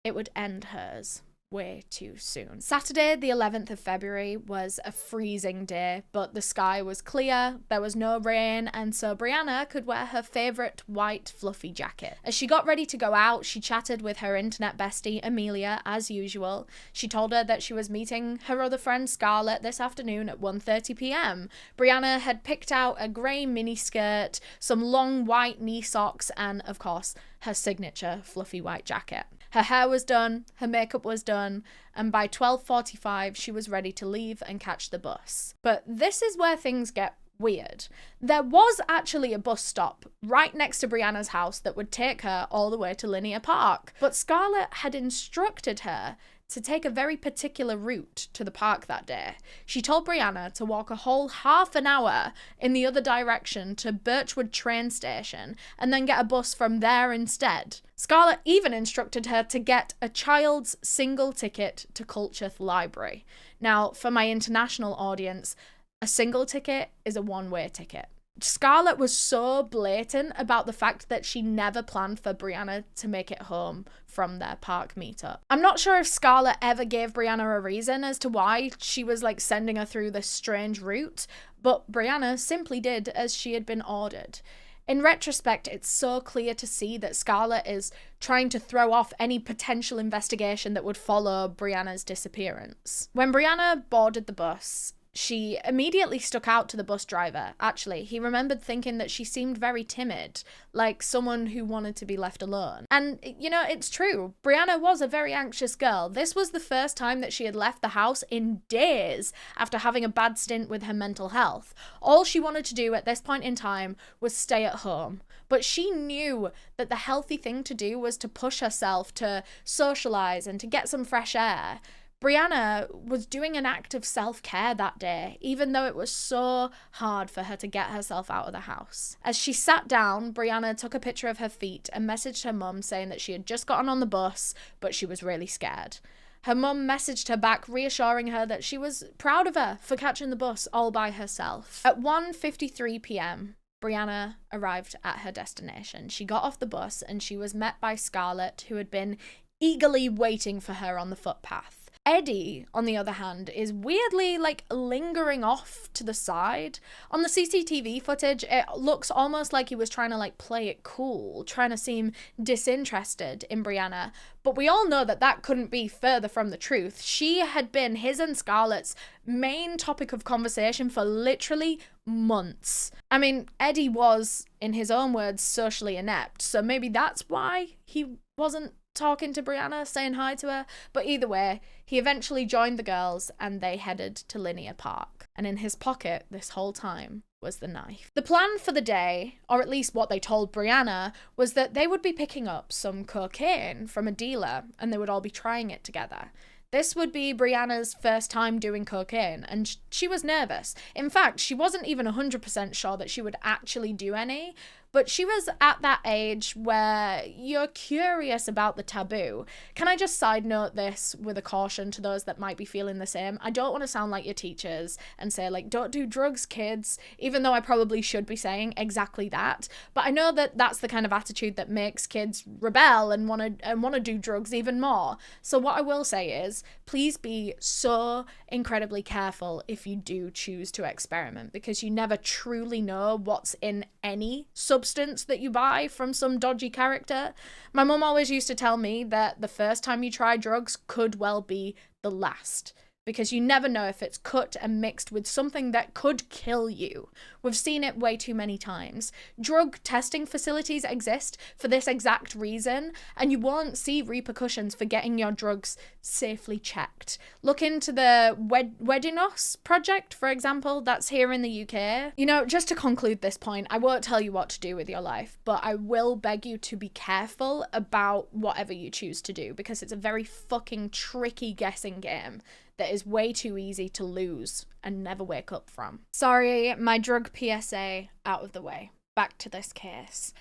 it would end hers way too soon. Saturday, the 11th of February, was a freezing day, but the sky was clear, there was no rain, and so Brianna could wear her favourite white fluffy jacket. As she got ready to go out, she chatted with her internet bestie, Amelia, as usual. She told her that she was meeting her other friend, Scarlett, this afternoon at 1:30 p.m. Brianna had picked out a grey miniskirt, some long white knee socks, and, of course, her signature fluffy white jacket. Her hair was done, her makeup was done, and by 12:45 she was ready to leave and catch the bus. But this is where things get weird. There was actually a bus stop right next to Brianna's house that would take her all the way to Linear Park, but Scarlett had instructed her to take a very particular route to the park that day. She told Brianna to walk a whole half an hour in the other direction to Birchwood train station and then get a bus from there instead. Scarlett even instructed her to get a child's single ticket to Culcheth Library. Now, for my international audience, a single ticket is a one-way ticket. Scarlett was so blatant about the fact that she never planned for Brianna to make it home from their park meetup. I'm not sure if Scarlett ever gave Brianna a reason as to why she was sending her through this strange route, but Brianna simply did as she had been ordered. In retrospect, it's so clear to see that Scarlett is trying to throw off any potential investigation that would follow Brianna's disappearance. When Brianna boarded the bus, she immediately stuck out to the bus driver. Actually, he remembered thinking that she seemed very timid, like someone who wanted to be left alone. And, you know, it's true. Brianna was a very anxious girl. This was the first time that she had left the house in days after having a bad stint with her mental health. All she wanted to do at this point in time was stay at home. But she knew that the healthy thing to do was to push herself, to socialize and to get some fresh air. Brianna was doing an act of self-care that day, even though it was so hard for her to get herself out of the house. As she sat down, Brianna took a picture of her feet and messaged her mum saying that she had just gotten on the bus, but she was really scared. Her mum messaged her back, reassuring her that she was proud of her for catching the bus all by herself. At 1:53 p.m, Brianna arrived at her destination. She got off the bus and she was met by Scarlett, who had been eagerly waiting for her on the footpath. Eddie, on the other hand, is weirdly, lingering off to the side. On the CCTV footage, it looks almost like he was trying to, play it cool, trying to seem disinterested in Brianna. But we all know that that couldn't be further from the truth. She had been his and Scarlett's main topic of conversation for literally months. I mean, Eddie was, in his own words, socially inept, so maybe that's why he wasn't talking to Brianna, saying hi to her. But either way, he eventually joined the girls and they headed to Linear Park. And in his pocket this whole time was the knife. The plan for the day, or at least what they told Brianna, was that they would be picking up some cocaine from a dealer and they would all be trying it together. This would be Brianna's first time doing cocaine, and she was nervous. In fact, she wasn't even 100% sure that she would actually do any, but she was at that age where you're curious about the taboo. Can I just side note this with a caution to those that might be feeling the same? I don't want to sound like your teachers and say, don't do drugs, kids, even though I probably should be saying exactly that. But I know that that's the kind of attitude that makes kids rebel and want to do drugs even more. So what I will say is, please be so incredibly careful if you do choose to experiment, because you never truly know what's in any substance that you buy from some dodgy character. My mum always used to tell me that the first time you try drugs could well be the last, because you never know if it's cut and mixed with something that could kill you. We've seen it way too many times. Drug testing facilities exist for this exact reason, and you won't see repercussions for getting your drugs safely checked. Look into the Wedinos project, for example, that's here in the UK. You know, just to conclude this point, I won't tell you what to do with your life, but I will beg you to be careful about whatever you choose to do, because it's a very fucking tricky guessing game that is way too easy to lose and never wake up from. Sorry, my drug PSA out of the way. Back to this case.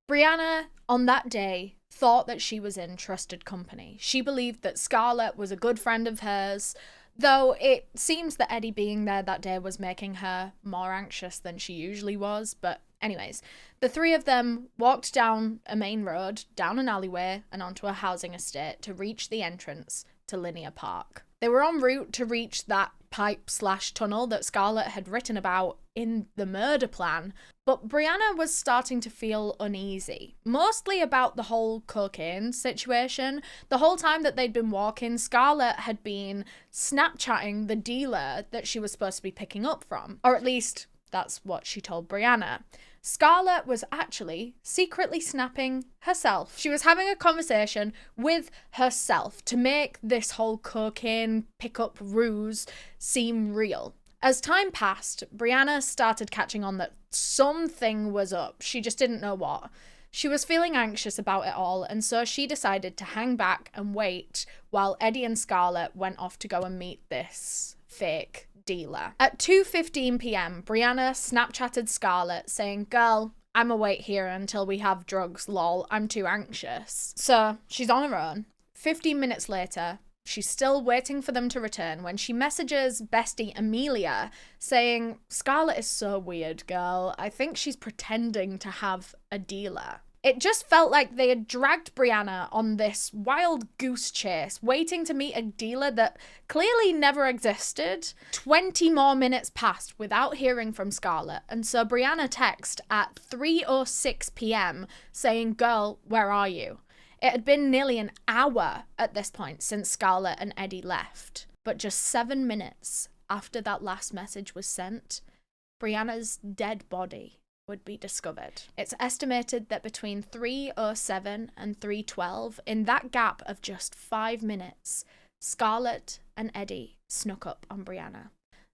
Brianna, on that day, thought that she was in trusted company. She believed that Scarlett was a good friend of hers, though it seems that Eddie being there that day was making her more anxious than she usually was. But anyways, the three of them walked down a main road, down an alleyway, and onto a housing estate to reach the entrance to Linear Park. They were en route to reach that pipe/tunnel that Scarlett had written about in the murder plan, but Brianna was starting to feel uneasy, mostly about the whole cocaine situation. The whole time that they'd been walking, Scarlett had been Snapchatting the dealer that she was supposed to be picking up from, or at least that's what she told Brianna. Scarlett was actually secretly snapping herself. She was having a conversation with herself to make this whole cocaine pickup ruse seem real. As time passed, Brianna started catching on that something was up. She just didn't know what. She was feeling anxious about it all, and so she decided to hang back and wait while Eddie and Scarlett went off to go and meet this fake dealer. At 2:15 p.m, Brianna Snapchatted Scarlett saying, "Girl, I'ma wait here until we have drugs, lol, I'm too anxious." So she's on her own. 15 minutes later, she's still waiting for them to return when she messages bestie Amelia saying, "Scarlett is so weird, girl. I think she's pretending to have a dealer." It just felt like they had dragged Brianna on this wild goose chase, waiting to meet a dealer that clearly never existed. 20 more minutes passed without hearing from Scarlett, and so Brianna texted at 3:06 p.m. saying, "Girl, where are you?" It had been nearly an hour at this point since Scarlett and Eddie left, but just 7 minutes after that last message was sent, Brianna's dead body would be discovered. It's estimated that between 3:07 and 3:12, in that gap of just 5 minutes, Scarlett and Eddie snuck up on Brianna.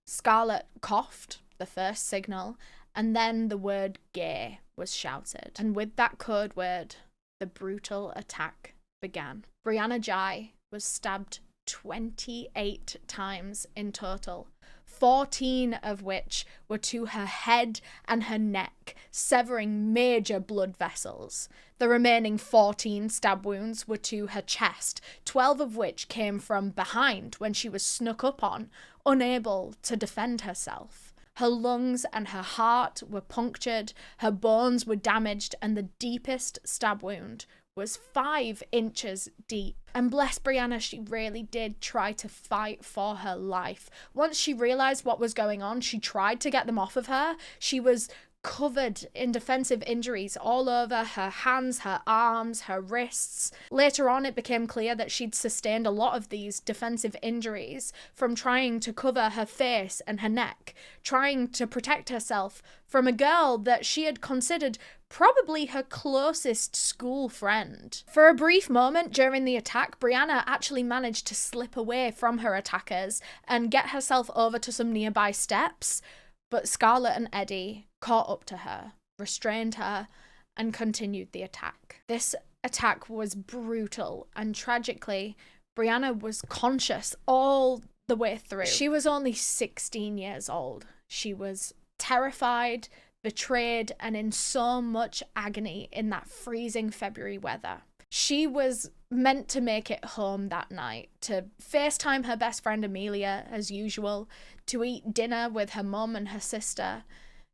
Scarlett coughed, the first signal, and then the word "gay" was shouted. And with that code word, the brutal attack began. Brianna Ghey was stabbed 28 times in total, 14 of which were to her head and her neck, severing major blood vessels. The remaining 14 stab wounds were to her chest, 12 of which came from behind when she was snuck up on, unable to defend herself. Her lungs and her heart were punctured, her bones were damaged, and the deepest stab wound was 5 inches deep. And bless Brianna, she really did try to fight for her life. Once she realised what was going on, she tried to get them off of her. She was covered in defensive injuries all over her hands, her arms, her wrists. Later on, it became clear that she'd sustained a lot of these defensive injuries from trying to cover her face and her neck, trying to protect herself from a girl that she had considered probably her closest school friend. For a brief moment during the attack, Brianna actually managed to slip away from her attackers and get herself over to some nearby steps, but Scarlett and Eddie caught up to her, restrained her, and continued the attack. This attack was brutal, and tragically, Brianna was conscious all the way through. She was only 16 years old. She was terrified, betrayed, and in so much agony in that freezing February weather. She was meant to make it home that night, to FaceTime her best friend Amelia as usual, to eat dinner with her mum and her sister.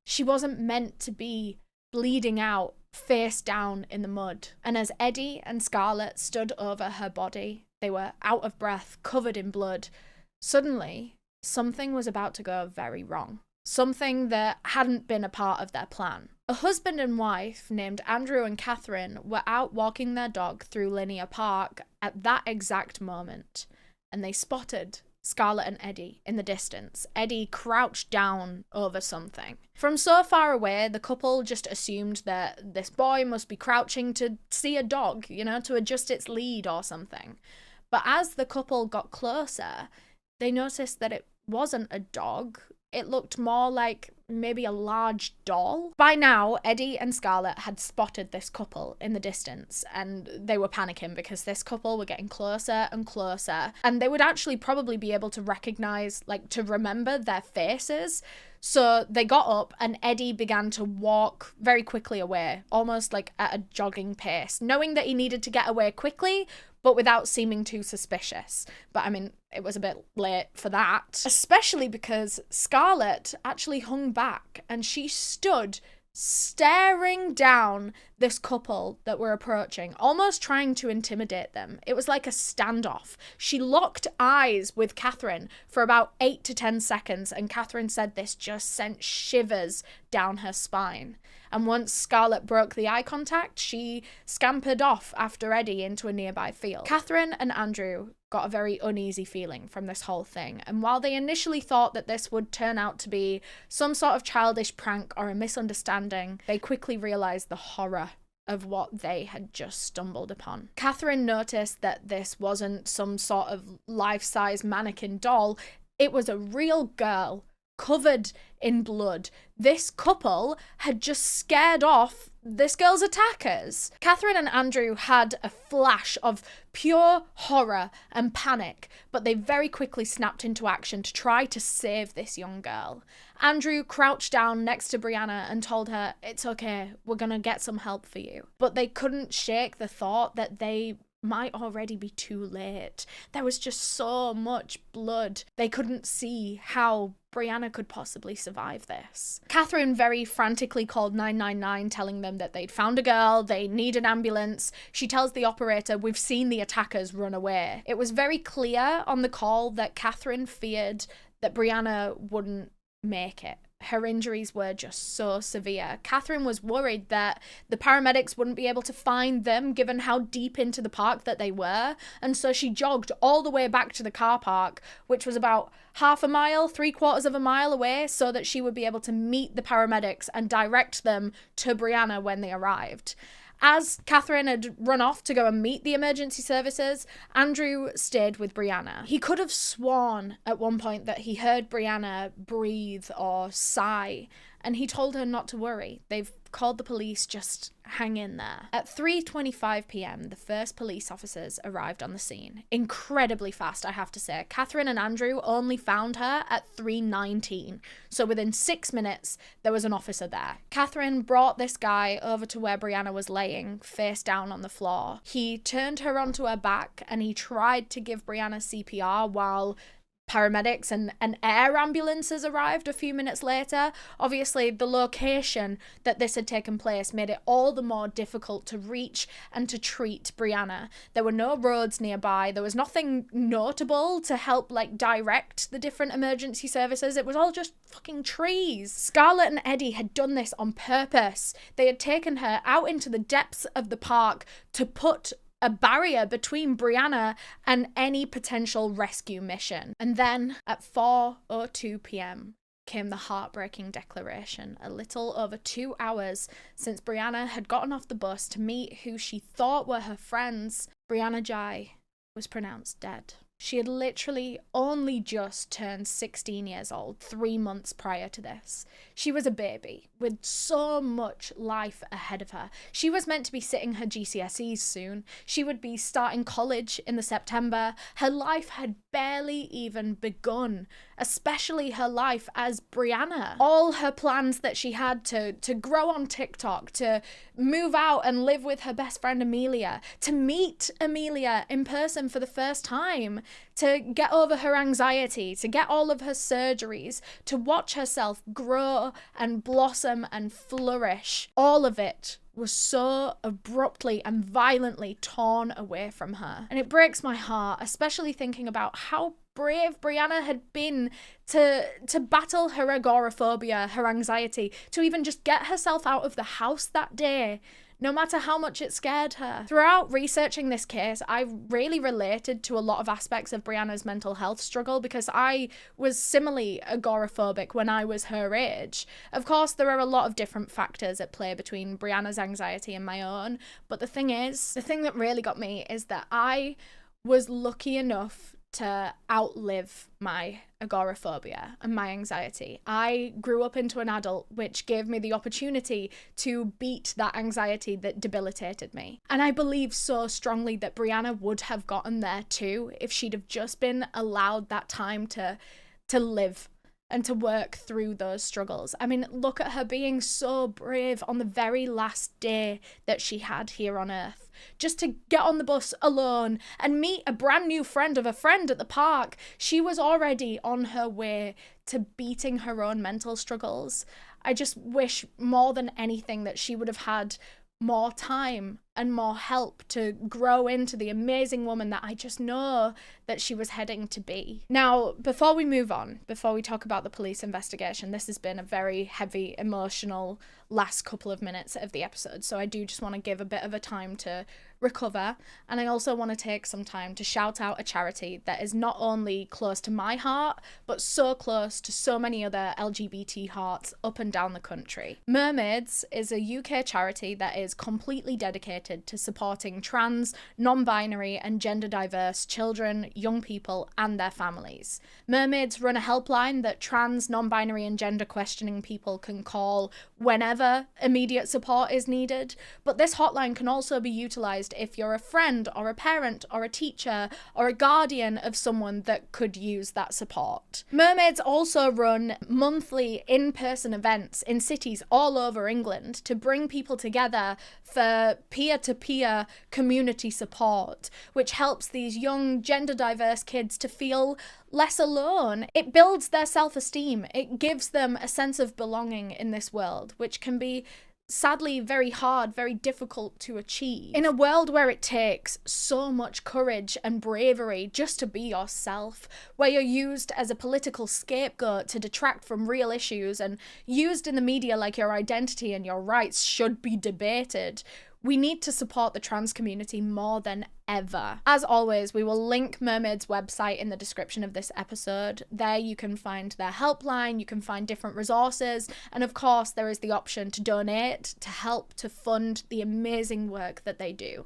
She wasn't meant to be bleeding out, face down in the mud. And as Eddie and Scarlett stood over her body, they were out of breath, covered in blood. Suddenly, something was about to go very wrong. Something that hadn't been a part of their plan. A husband and wife named Andrew and Catherine were out walking their dog through Linear Park at that exact moment, and they spotted Scarlett and Eddie in the distance. Eddie crouched down over something. From so far away, the couple just assumed that this boy must be crouching to see a dog, to adjust its lead or something. But as the couple got closer, they noticed that it wasn't a dog. It looked more like maybe a large doll. By now, Eddie and Scarlett had spotted this couple in the distance, and they were panicking because this couple were getting closer and closer, and they would actually probably be able to recognize, to remember their faces. So they got up and Eddie began to walk very quickly away, almost like at a jogging pace, knowing that he needed to get away quickly, but without seeming too suspicious. But it was a bit late for that, especially because Scarlett actually hung back and she stood staring down this couple that were approaching, almost trying to intimidate them. It was like a standoff. She locked eyes with Catherine for about 8 to 10 seconds, and Catherine said this just sent shivers down her spine. And once Scarlett broke the eye contact, she scampered off after Eddie into a nearby field. Catherine and Andrew got a very uneasy feeling from this whole thing, and while they initially thought that this would turn out to be some sort of childish prank or a misunderstanding, they quickly realised the horror of what they had just stumbled upon. Catherine noticed that this wasn't some sort of life-size mannequin doll, it was a real girl covered in blood. This couple had just scared off this girl's attackers. Catherine and Andrew had a flash of pure horror and panic, but they very quickly snapped into action to try to save this young girl. Andrew crouched down next to Brianna and told her, "It's okay, we're gonna get some help for you." But they couldn't shake the thought that they might already be too late. There was just so much blood. They couldn't see how Brianna could possibly survive this. Catherine very frantically called 999, telling them that they'd found a girl, they need an ambulance. She tells the operator, we've seen the attackers run away. It was very clear on the call that Catherine feared that Brianna wouldn't make it. Her injuries were just so severe. Catherine was worried that the paramedics wouldn't be able to find them given how deep into the park that they were, and so she jogged all the way back to the car park, which was about half a mile, 3/4 of a mile away, so that she would be able to meet the paramedics and direct them to Brianna when they arrived. As Catherine had run off to go and meet the emergency services, Andrew stayed with Brianna. He could have sworn at one point that he heard Brianna breathe or sigh, and he told her not to worry. They've called the police, just hang in there. At 3:25 p.m, the first police officers arrived on the scene. Incredibly fast, I have to say. Catherine and Andrew only found her at 3:19, so within 6 minutes, there was an officer there. Catherine brought this guy over to where Brianna was laying, face down on the floor. He turned her onto her back, and he tried to give Brianna CPR while paramedics and air ambulances arrived a few minutes later. Obviously, the location that this had taken place made it all the more difficult to reach and to treat Brianna. There were no roads nearby. There was nothing notable to help, direct the different emergency services. It was all just fucking trees. Scarlett and Eddie had done this on purpose. They had taken her out into the depths of the park to put a barrier between Brianna and any potential rescue mission. And then at 4:02 p.m. came the heartbreaking declaration. A little over 2 hours since Brianna had gotten off the bus to meet who she thought were her friends, Brianna Ghey was pronounced dead. She had literally only just turned 16 years old 3 months prior to this. She was a baby with so much life ahead of her. She was meant to be sitting her GCSEs soon. She would be starting college in the September. Her life had barely even begun, especially her life as Brianna. All her plans that she had to grow on TikTok, to move out and live with her best friend Amelia, to meet Amelia in person for the first time, to get over her anxiety, to get all of her surgeries, to watch herself grow and blossom and flourish. All of it was so abruptly and violently torn away from her. And it breaks my heart, especially thinking about how brave Brianna had been to battle her agoraphobia, her anxiety, to even just get herself out of the house that day, no matter how much it scared her. Throughout researching this case, I really related to a lot of aspects of Brianna's mental health struggle because I was similarly agoraphobic when I was her age. Of course, there are a lot of different factors at play between Brianna's anxiety and my own, but the thing that really got me is that I was lucky enough to outlive my agoraphobia and my anxiety. I grew up into an adult, which gave me the opportunity to beat that anxiety that debilitated me. And I believe so strongly that Brianna would have gotten there too if she'd have just been allowed that time to live and to work through those struggles. I mean, look at her being so brave on the very last day that she had here on Earth. Just to get on the bus alone and meet a brand new friend of a friend at the park. She was already on her way to beating her own mental struggles. I just wish more than anything that she would have had more time and more help to grow into the amazing woman that I just know that she was heading to be. Now, before we move on, before we talk about the police investigation, this has been a very heavy, emotional last couple of minutes of the episode, so I do just want to give a bit of a time to recover, and I also want to take some time to shout out a charity that is not only close to my heart, but so close to so many other LGBT hearts up and down the country. Mermaids is a UK charity that is completely dedicated to supporting trans, non-binary and gender diverse children, young people and their families. Mermaids run a helpline that trans, non-binary and gender questioning people can call whenever immediate support is needed, but this hotline can also be utilised if you're a friend or a parent or a teacher or a guardian of someone that could use that support. Mermaids also run monthly in-person events in cities all over England to bring people together for peer peer-to-peer community support, which helps these young gender diverse kids to feel less alone. It builds their self-esteem. It gives them a sense of belonging in this world, which can be sadly very hard, very difficult to achieve. In a world where it takes so much courage and bravery just to be yourself, where you're used as a political scapegoat to detract from real issues and used in the media like your identity and your rights should be debated, we need to support the trans community more than ever. As always, we will link Mermaid's website in the description of this episode. There you can find their helpline, you can find different resources, and of course there is the option to donate to help to fund the amazing work that they do.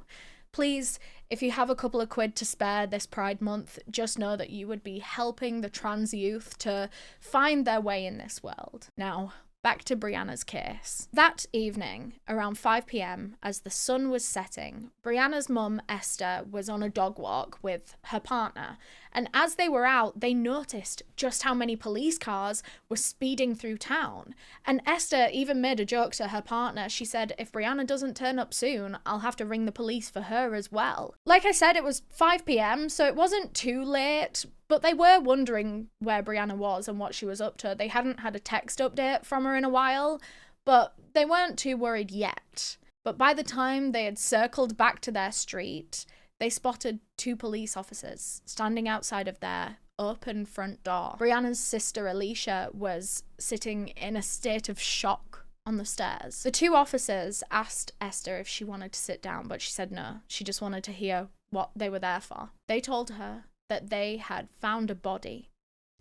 Please, if you have a couple of quid to spare this Pride Month, just know that you would be helping the trans youth to find their way in this world. Now, back to Brianna's case. That evening, around 5 p.m, as the sun was setting, Brianna's mum, Esther, was on a dog walk with her partner, and as they were out, they noticed just how many police cars were speeding through town. And Esther even made a joke to her partner. She said, if Brianna doesn't turn up soon, I'll have to ring the police for her as well. Like I said, it was 5 p.m, so it wasn't too late, but they were wondering where Brianna was and what she was up to. They hadn't had a text update from her in a while, but they weren't too worried yet. But by the time they had circled back to their street, they spotted 2 police officers standing outside of their open front door. Brianna's sister Alicia was sitting in a state of shock on the stairs. The 2 officers asked Esther if she wanted to sit down, but she said no. She just wanted to hear what they were there for. They told her that they had found a body,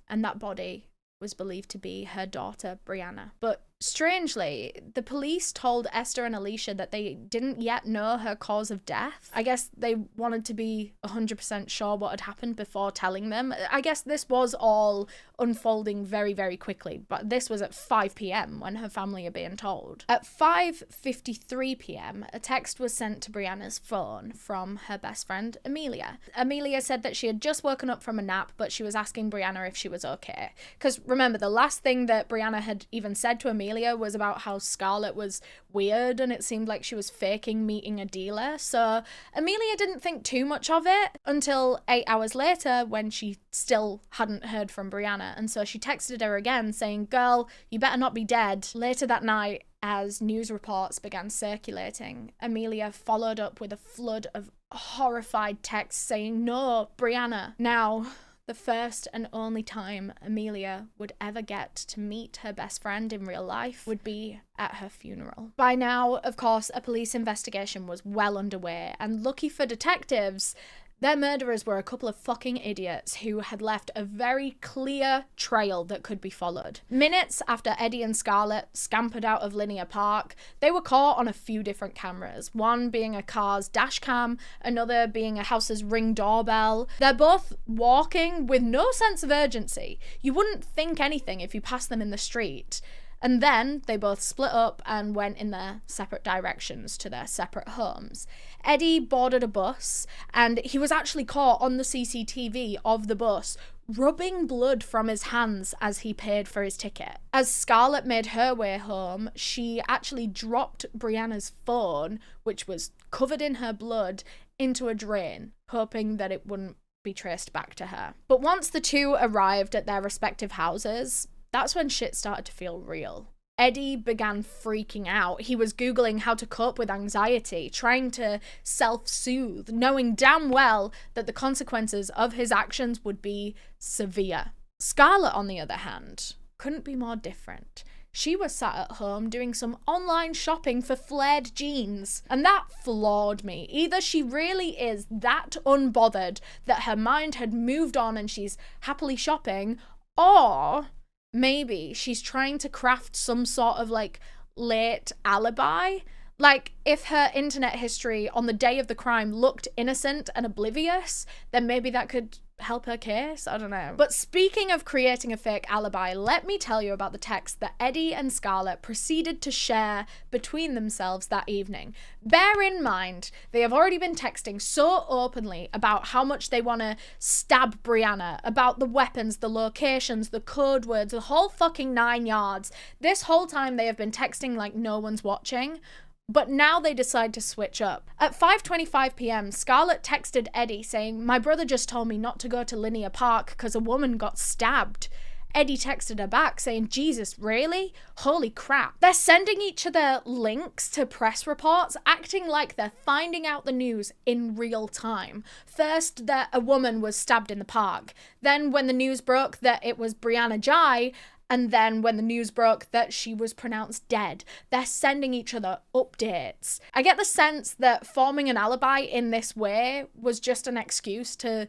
and that body was believed to be her daughter, Brianna. But strangely, the police told Esther and Alicia that they didn't yet know her cause of death. I guess they wanted to be 100% sure what had happened before telling them. I guess this was all unfolding very, very quickly, but this was at 5 p.m. when her family are being told. At 5:53 p.m, a text was sent to Brianna's phone from her best friend, Amelia. Amelia said that she had just woken up from a nap, but she was asking Brianna if she was okay. Because remember, the last thing that Brianna had even said to Amelia was about how Scarlett was weird and it seemed like she was faking meeting a dealer. So Amelia didn't think too much of it until 8 hours later when she still hadn't heard from Brianna. And so she texted her again saying, girl, you better not be dead. Later that night, as news reports began circulating, Amelia followed up with a flood of horrified texts saying, no, Brianna. Now, the first and only time Amelia would ever get to meet her best friend in real life would be at her funeral. By now, of course, a police investigation was well underway, and lucky for detectives, their murderers were a couple of fucking idiots who had left a very clear trail that could be followed. Minutes after Eddie and Scarlett scampered out of Linear Park, they were caught on a few different cameras, one being a car's dash cam, another being a house's Ring doorbell. They're both walking with no sense of urgency. You wouldn't think anything if you passed them in the street. And then they both split up and went in their separate directions to their separate homes. Eddie boarded a bus, and he was actually caught on the CCTV of the bus rubbing blood from his hands as he paid for his ticket. As Scarlett made her way home, she actually dropped Brianna's phone, which was covered in her blood, into a drain, hoping that it wouldn't be traced back to her. But once the 2 arrived at their respective houses, that's when shit started to feel real. Eddie began freaking out. He was Googling how to cope with anxiety, trying to self-soothe, knowing damn well that the consequences of his actions would be severe. Scarlett, on the other hand, couldn't be more different. She was sat at home doing some online shopping for flared jeans, and that floored me. Either she really is that unbothered that her mind had moved on and she's happily shopping, or maybe she's trying to craft some sort of like late alibi. Like, if her internet history on the day of the crime looked innocent and oblivious, then maybe that could help her case. I don't know. But speaking of creating a fake alibi, let me tell you about the text that Eddie and Scarlett proceeded to share between themselves that evening. Bear in mind, they have already been texting so openly about how much they want to stab Brianna, about the weapons, the locations, the code words, the whole fucking 9 yards. This whole time they have been texting like no one's watching. But now they decide to switch up. At 5:25 p.m, Scarlett texted Eddie saying, "My brother just told me not to go to Linear Park because a woman got stabbed." Eddie texted her back saying, "Jesus, really? Holy crap." They're sending each other links to press reports, acting like they're finding out the news in real time. First, that a woman was stabbed in the park. Then when the news broke that it was Brianna Ghey, and then when the news broke that she was pronounced dead, they're sending each other updates. I get the sense that forming an alibi in this way was just an excuse to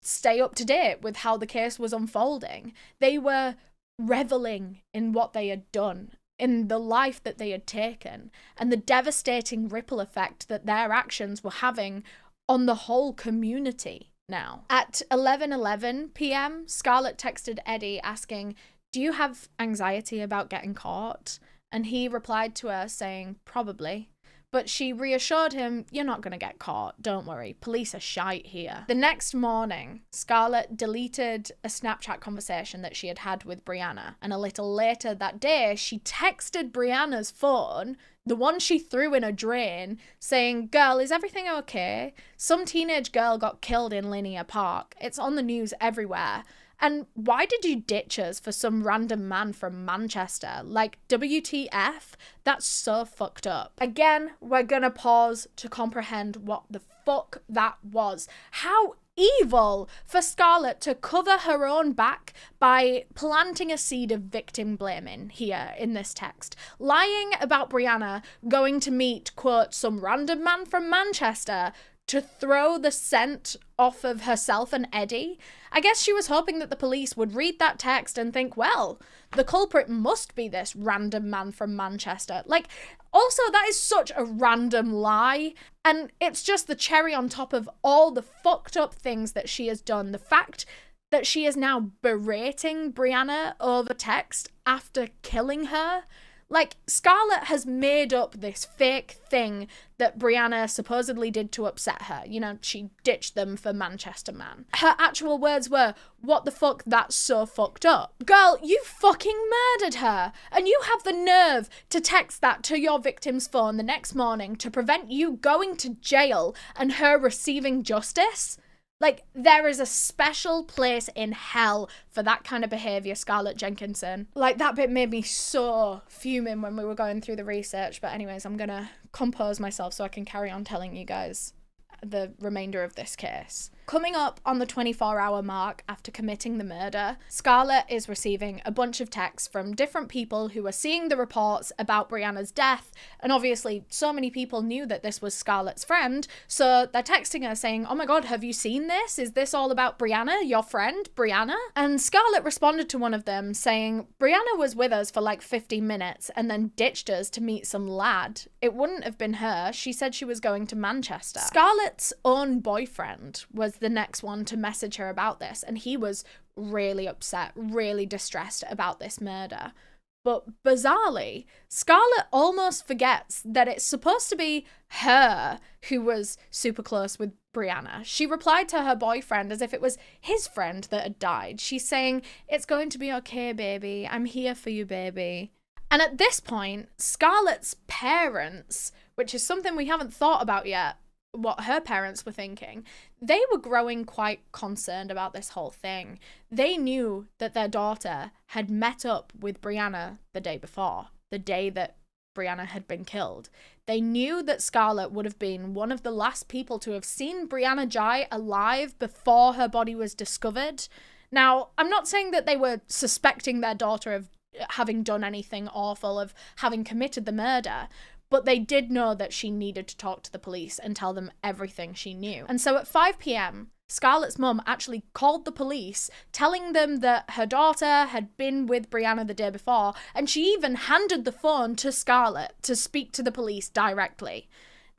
stay up to date with how the case was unfolding. They were reveling in what they had done, in the life that they had taken, and the devastating ripple effect that their actions were having on the whole community now. At 11:11 p.m, Scarlett texted Eddie asking, "Do you have anxiety about getting caught?" And he replied to her saying, "Probably." But she reassured him, "You're not going to get caught, don't worry, police are shite here." The next morning, Scarlett deleted a Snapchat conversation that she had had with Brianna, and a little later that day, she texted Brianna's phone, the one she threw in a drain, saying, "Girl, is everything okay? Some teenage girl got killed in Linear Park. It's on the news everywhere. And why did you ditch us for some random man from Manchester? Like, WTF? That's so fucked up." Again, we're gonna pause to comprehend what the fuck that was. How evil for Scarlett to cover her own back by planting a seed of victim blaming here in this text. Lying about Brianna going to meet, quote, "some random man from Manchester," to throw the scent off of herself and Eddie. I guess she was hoping that the police would read that text and think, well, the culprit must be this random man from Manchester. Like, also, that is such a random lie. And it's just the cherry on top of all the fucked up things that she has done. The fact that she is now berating Brianna over text after killing her. Like, Scarlett has made up this fake thing that Brianna supposedly did to upset her. You know, she ditched them for Manchester man. Her actual words were, "What the fuck, that's so fucked up." Girl, you fucking murdered her. And you have the nerve to text that to your victim's phone the next morning to prevent you going to jail and her receiving justice? Like, there is a special place in hell for that kind of behaviour, Scarlett Jenkinson. Like, that bit made me so fuming when we were going through the research. But anyways, I'm gonna compose myself so I can carry on telling you guys the remainder of this case. Coming up on the 24-hour mark after committing the murder, Scarlett is receiving a bunch of texts from different people who are seeing the reports about Brianna's death, and obviously so many people knew that this was Scarlett's friend, so they're texting her saying, "Oh my god, have you seen this? Is this all about Brianna, your friend, Brianna?" And Scarlett responded to one of them saying, "Brianna was with us for like 15 minutes and then ditched us to meet some lad. It wouldn't have been her. She said she was going to Manchester." Scarlett's own boyfriend was the next one to message her about this, and he was really upset, really distressed about this murder. But bizarrely, Scarlett almost forgets that it's supposed to be her who was super close with Brianna. She replied to her boyfriend as if it was his friend that had died. She's saying, "It's going to be okay, baby. I'm here for you, baby." And at this point, Scarlett's parents, which is something we haven't thought about yet, what her parents were thinking, they were growing quite concerned about this whole thing. They knew that their daughter had met up with Brianna the day before, the day that Brianna had been killed. They knew that Scarlett would have been one of the last people to have seen Brianna Ghey alive before her body was discovered. Now, I'm not saying that they were suspecting their daughter of having done anything awful, of having committed the murder, but they did know that she needed to talk to the police and tell them everything she knew. And so at 5 p.m, Scarlett's mum actually called the police, telling them that her daughter had been with Brianna the day before, and she even handed the phone to Scarlett to speak to the police directly.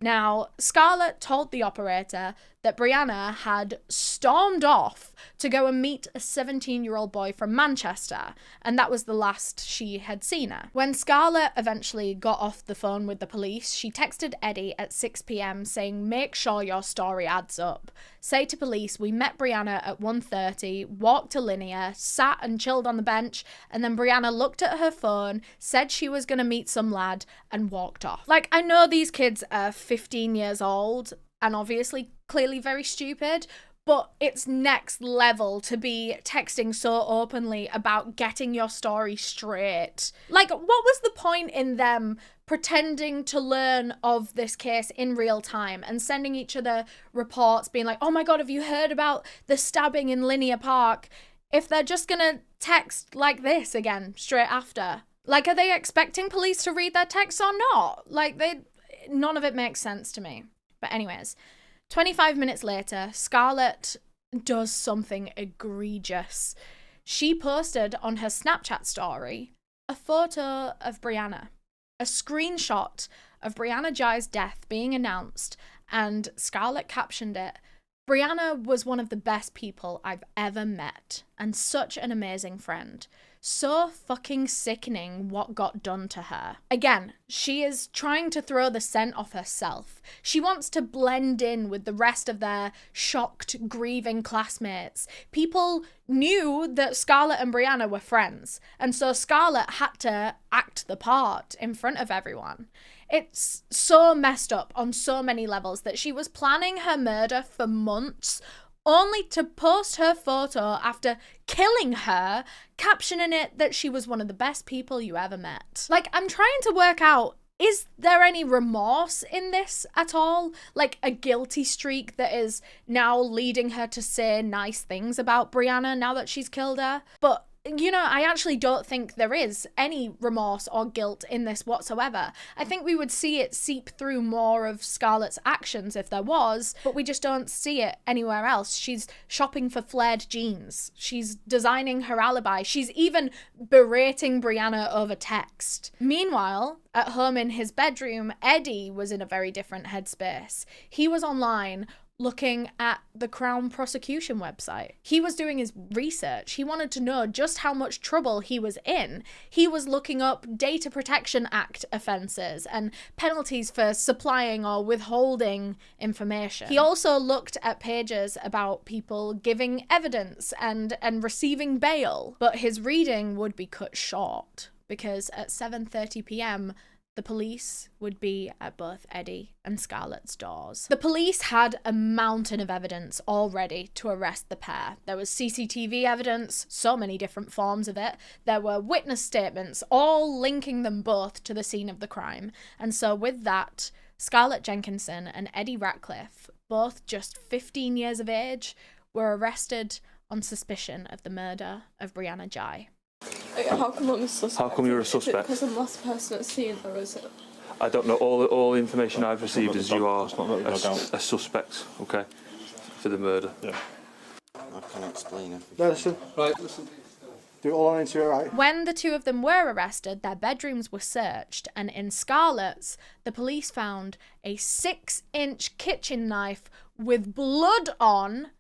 Now, Scarlett told the operator that Brianna had stormed off to go and meet a 17-year-old boy from Manchester, and that was the last she had seen her. When Scarlett eventually got off the phone with the police, she texted Eddie at 6 p.m. saying, "Make sure your story adds up. Say to police, we met Brianna at 1:30, walked to Linear, sat and chilled on the bench, and then Brianna looked at her phone, said she was going to meet some lad, and walked off." Like, I know these kids are 15 years old and obviously clearly very stupid, but it's next level to be texting so openly about getting your story straight. Like, what was the point in them pretending to learn of this case in real time and sending each other reports being like, "Oh my God, have you heard about the stabbing in Linear Park?" if they're just gonna text like this again straight after? Like, are they expecting police to read their texts or not? Like, none of it makes sense to me. But anyways, 25 minutes later, Scarlett does something egregious. She posted on her Snapchat story a photo of Brianna, a screenshot of Brianna Ghey's death being announced, and Scarlett captioned it, "Brianna was one of the best people I've ever met, and such an amazing friend. So fucking sickening what got done to her." Again, she is trying to throw the scent off herself. She wants to blend in with the rest of their shocked, grieving classmates. People knew that Scarlett and Brianna were friends, and so Scarlett had to act the part in front of everyone. It's so messed up on so many levels that she was planning her murder for months, only to post her photo after killing her, captioning it that she was one of the best people you ever met. Like, I'm trying to work out, is there any remorse in this at all? Like, a guilty streak that is now leading her to say nice things about Brianna now that she's killed her? But you know, I actually don't think there is any remorse or guilt in this whatsoever. I think we would see it seep through more of Scarlett's actions if there was, but we just don't see it anywhere else. She's shopping for flared jeans. She's designing her alibi. She's even berating Brianna over text. Meanwhile, at home in his bedroom, Eddie was in a very different headspace. He was online looking at the Crown prosecution website. He was doing his research. He wanted to know just how much trouble he was in. He was looking up Data Protection Act offences and penalties for supplying or withholding information. He also looked at pages about people giving evidence and receiving bail, but his reading would be cut short because at 7:30 p.m, the police would be at both Eddie and Scarlett's doors. The police had a mountain of evidence all ready to arrest the pair. There was CCTV evidence, so many different forms of it. There were witness statements, all linking them both to the scene of the crime. And so with that, Scarlett Jenkinson and Eddie Ratcliffe, both just 15 years of age, were arrested on suspicion of the murder of Brianna Ghey. How come I'm a suspect? How come you're a suspect? Because I'm the last person at scene, or is it? I don't know. All the information I've received is you are a suspect, okay, for the murder. Yeah. I can explain everything. No, listen. Right, listen. Do it all on into it, right? When the two of them were arrested, their bedrooms were searched, and in Scarlett's, the police found a 6-inch kitchen knife with blood on,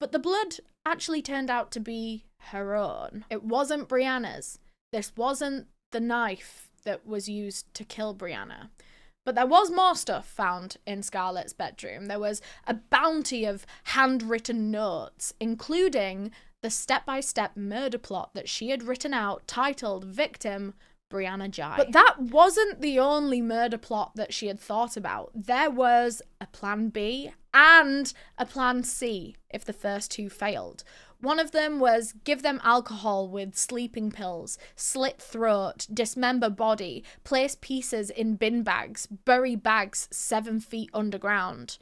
but the blood actually turned out to be her own. It wasn't Brianna's. This wasn't the knife that was used to kill Brianna. But there was more stuff found in Scarlett's bedroom. There was a bounty of handwritten notes, including the step-by-step murder plot that she had written out titled Victim Brianna Ghey. But that wasn't the only murder plot that she had thought about. There was a plan B and a plan C if the first two failed. One of them was give them alcohol with sleeping pills, slit throat, dismember body, place pieces in bin bags, bury bags 7 feet underground.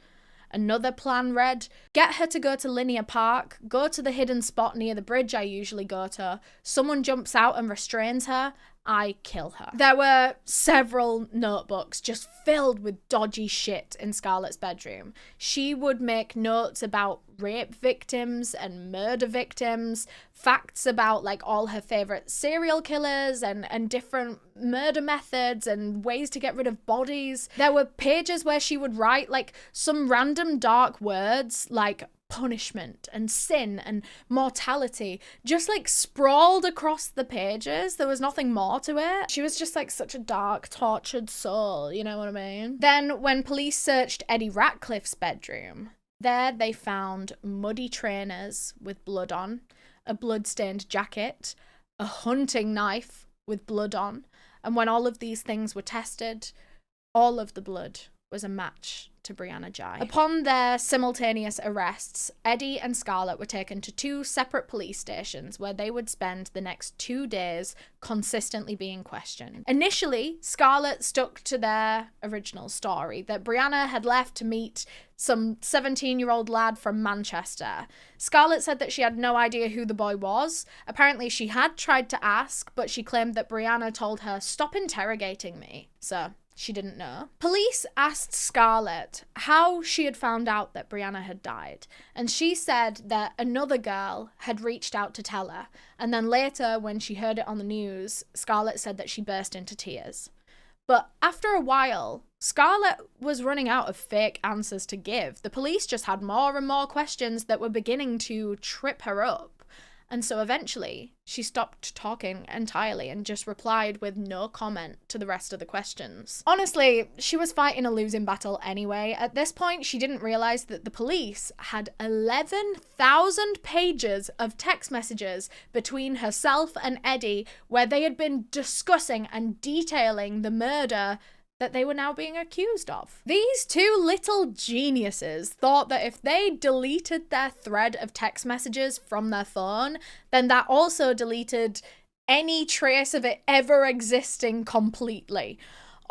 Another plan read, get her to go to Linear Park, go to the hidden spot near the bridge I usually go to, someone jumps out and restrains her, I kill her. There were several notebooks just filled with dodgy shit in Scarlett's bedroom. She would make notes about rape victims and murder victims, facts about like all her favourite serial killers and different murder methods and ways to get rid of bodies. There were pages where she would write like some random dark words like punishment and sin and mortality, just like sprawled across the pages. There was nothing more to it. She was just like such a dark, tortured soul, you know what I mean? Then when police searched Eddie Ratcliffe's bedroom, there they found muddy trainers with blood on, a blood-stained jacket, a hunting knife with blood on, and when all of these things were tested, all of the blood was a match to Brianna Ghey. Upon their simultaneous arrests, Eddie and Scarlett were taken to 2 separate police stations where they would spend the next 2 days consistently being questioned. Initially, Scarlett stuck to their original story that Brianna had left to meet some 17-year-old lad from Manchester. Scarlett said that she had no idea who the boy was. Apparently she had tried to ask, but she claimed that Brianna told her, "Stop interrogating me." So she didn't know. Police asked Scarlett how she had found out that Brianna had died, and she said that another girl had reached out to tell her, and then later when she heard it on the news, Scarlett said that she burst into tears. But after a while, Scarlett was running out of fake answers to give. The police just had more and more questions that were beginning to trip her up. And so eventually, she stopped talking entirely and just replied with no comment to the rest of the questions. Honestly, she was fighting a losing battle anyway. At this point, she didn't realise that the police had 11,000 pages of text messages between herself and Eddie where they had been discussing and detailing the murder that they were now being accused of. These 2 little geniuses thought that if they deleted their thread of text messages from their phone, then that also deleted any trace of it ever existing completely.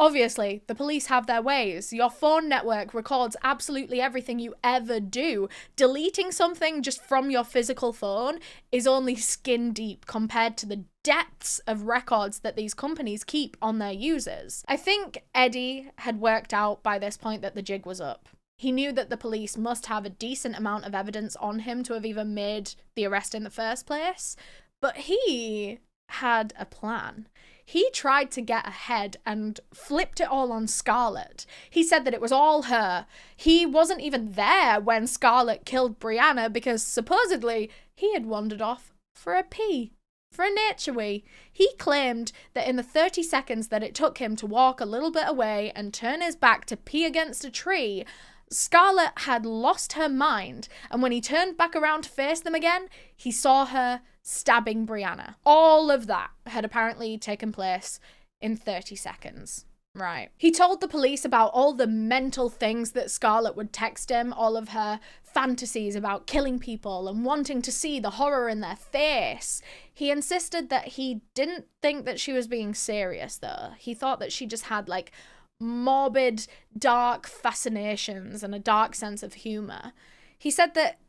Obviously, the police have their ways. Your phone network records absolutely everything you ever do. Deleting something just from your physical phone is only skin deep compared to the depths of records that these companies keep on their users. I think Eddie had worked out by this point that the jig was up. He knew that the police must have a decent amount of evidence on him to have even made the arrest in the first place, but he had a plan. He tried to get ahead and flipped it all on Scarlett. He said that it was all her. He wasn't even there when Scarlett killed Brianna because supposedly he had wandered off for a pee, for a nature wee. He claimed that in the 30 seconds that it took him to walk a little bit away and turn his back to pee against a tree, Scarlett had lost her mind, and when he turned back around to face them again, he saw her stabbing Brianna. All of that had apparently taken place in 30 seconds. Right. He told the police about all the mental things that Scarlett would text him, all of her fantasies about killing people and wanting to see the horror in their face. He insisted that he didn't think that she was being serious, though. He thought that she just had, like, morbid, dark fascinations and a dark sense of humour. He said that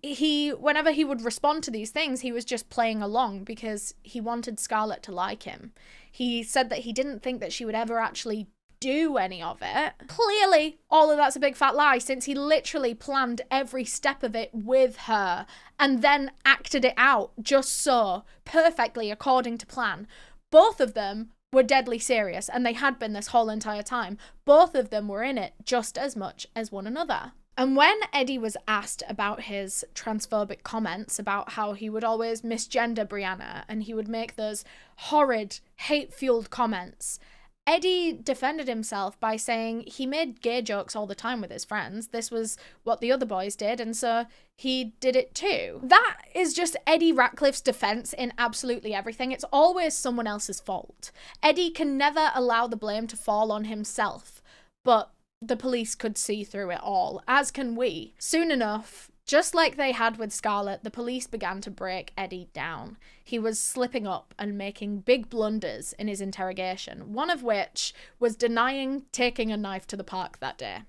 whenever he would respond to these things, he was just playing along because he wanted Scarlett to like him. He said that he didn't think that she would ever actually do any of it. Clearly, all of that's a big fat lie, since he literally planned every step of it with her and then acted it out just so, perfectly according to plan. Both of them were deadly serious, and they had been this whole entire time. Both of them were in it just as much as one another. And when Eddie was asked about his transphobic comments about how he would always misgender Brianna and he would make those horrid, hate-fueled comments, Eddie defended himself by saying he made gay jokes all the time with his friends. This was what the other boys did, and so he did it too. That is just Eddie Ratcliffe's defense in absolutely everything. It's always someone else's fault. Eddie can never allow the blame to fall on himself, but the police could see through it all, as can we. Soon enough, just like they had with Scarlett, the police began to break Eddie down. He was slipping up and making big blunders in his interrogation, one of which was denying taking a knife to the park that day.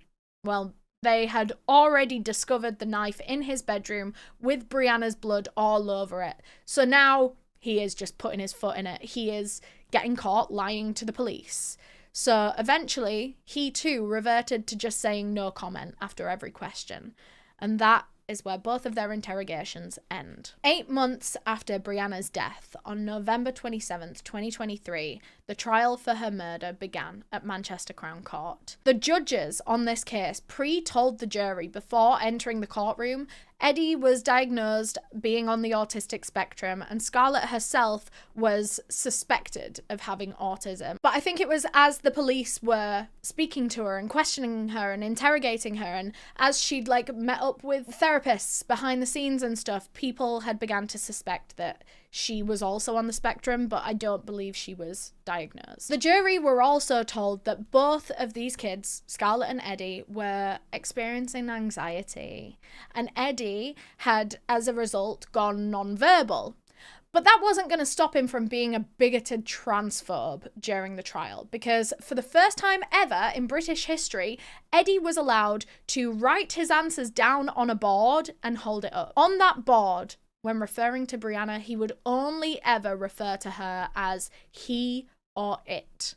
Well, they had already discovered the knife in his bedroom with Brianna's blood all over it. So now he is just putting his foot in it. He is getting caught lying to the police. So eventually, he too reverted to just saying no comment after every question. And that is where both of their interrogations end. 8 months after Brianna's death, on November 27th, 2023, the trial for her murder began at Manchester Crown Court. The judges on this case pre-told the jury before entering the courtroom Eddie was diagnosed being on the autistic spectrum, and Scarlett herself was suspected of having autism. But I think it was as the police were speaking to her and questioning her and interrogating her, and as she'd met up with therapists behind the scenes and stuff, people had begun to suspect that she was also on the spectrum, but I don't believe she was diagnosed. The jury were also told that both of these kids, Scarlett and Eddie, were experiencing anxiety, and Eddie had, as a result, gone non-verbal. But that wasn't going to stop him from being a bigoted transphobe during the trial, because for the first time ever in British history, Eddie was allowed to write his answers down on a board and hold it up. On that board, when referring to Brianna, he would only ever refer to her as he or it.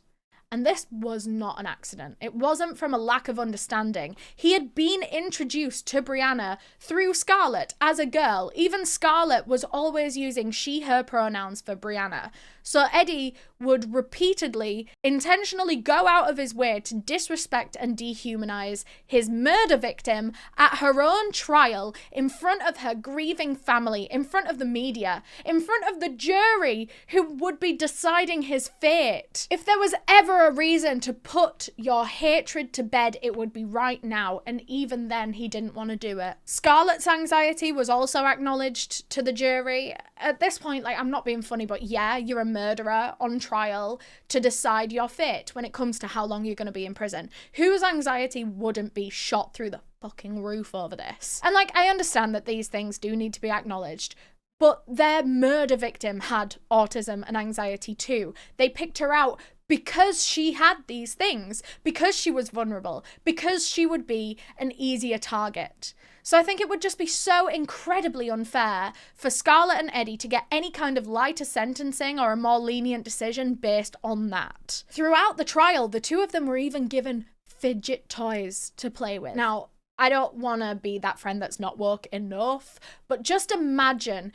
And this was not an accident. It wasn't from a lack of understanding. He had been introduced to Brianna through Scarlett as a girl. Even Scarlett was always using she, her pronouns for Brianna. So Eddie would repeatedly, intentionally go out of his way to disrespect and dehumanize his murder victim at her own trial, in front of her grieving family, in front of the media, in front of the jury who would be deciding his fate. If there was ever a reason to put your hatred to bed, it would be right now, and even then he didn't want to do it. Scarlett's anxiety was also acknowledged to the jury. At this point, I'm not being funny, but yeah, you're a murderer on trial to decide your fate when it comes to how long you're going to be in prison. Whose anxiety wouldn't be shot through the fucking roof over this? And I understand that these things do need to be acknowledged, but their murder victim had autism and anxiety too. They picked her out because she had these things, because she was vulnerable, because she would be an easier target. So I think it would just be so incredibly unfair for Scarlett and Eddie to get any kind of lighter sentencing or a more lenient decision based on that. Throughout the trial, the two of them were even given fidget toys to play with. Now, I don't want to be that friend that's not woke enough, but just imagine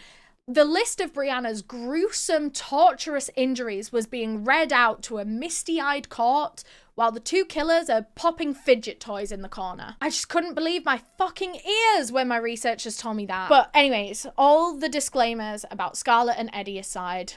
the list of Brianna's gruesome, torturous injuries was being read out to a misty-eyed court while the two killers are popping fidget toys in the corner. I just couldn't believe my fucking ears when my researchers told me that. But anyways, all the disclaimers about Scarlett and Eddie aside,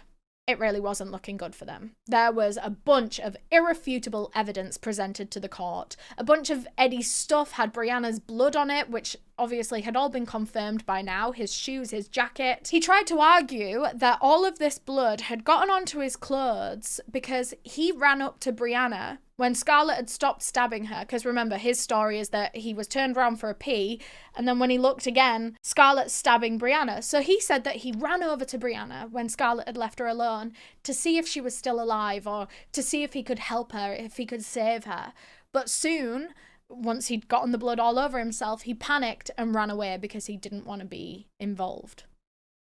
it really wasn't looking good for them. There was a bunch of irrefutable evidence presented to the court. A bunch of Eddie's stuff had Brianna's blood on it, which obviously had all been confirmed by now. His shoes, his jacket. He tried to argue that all of this blood had gotten onto his clothes because he ran up to Brianna when Scarlett had stopped stabbing her, because remember, his story is that he was turned around for a pee, and then when he looked again, Scarlett's stabbing Brianna. So he said that he ran over to Brianna when Scarlett had left her alone to see if she was still alive, or to see if he could help her, if he could save her. But soon, once he'd gotten the blood all over himself, he panicked and ran away because he didn't want to be involved.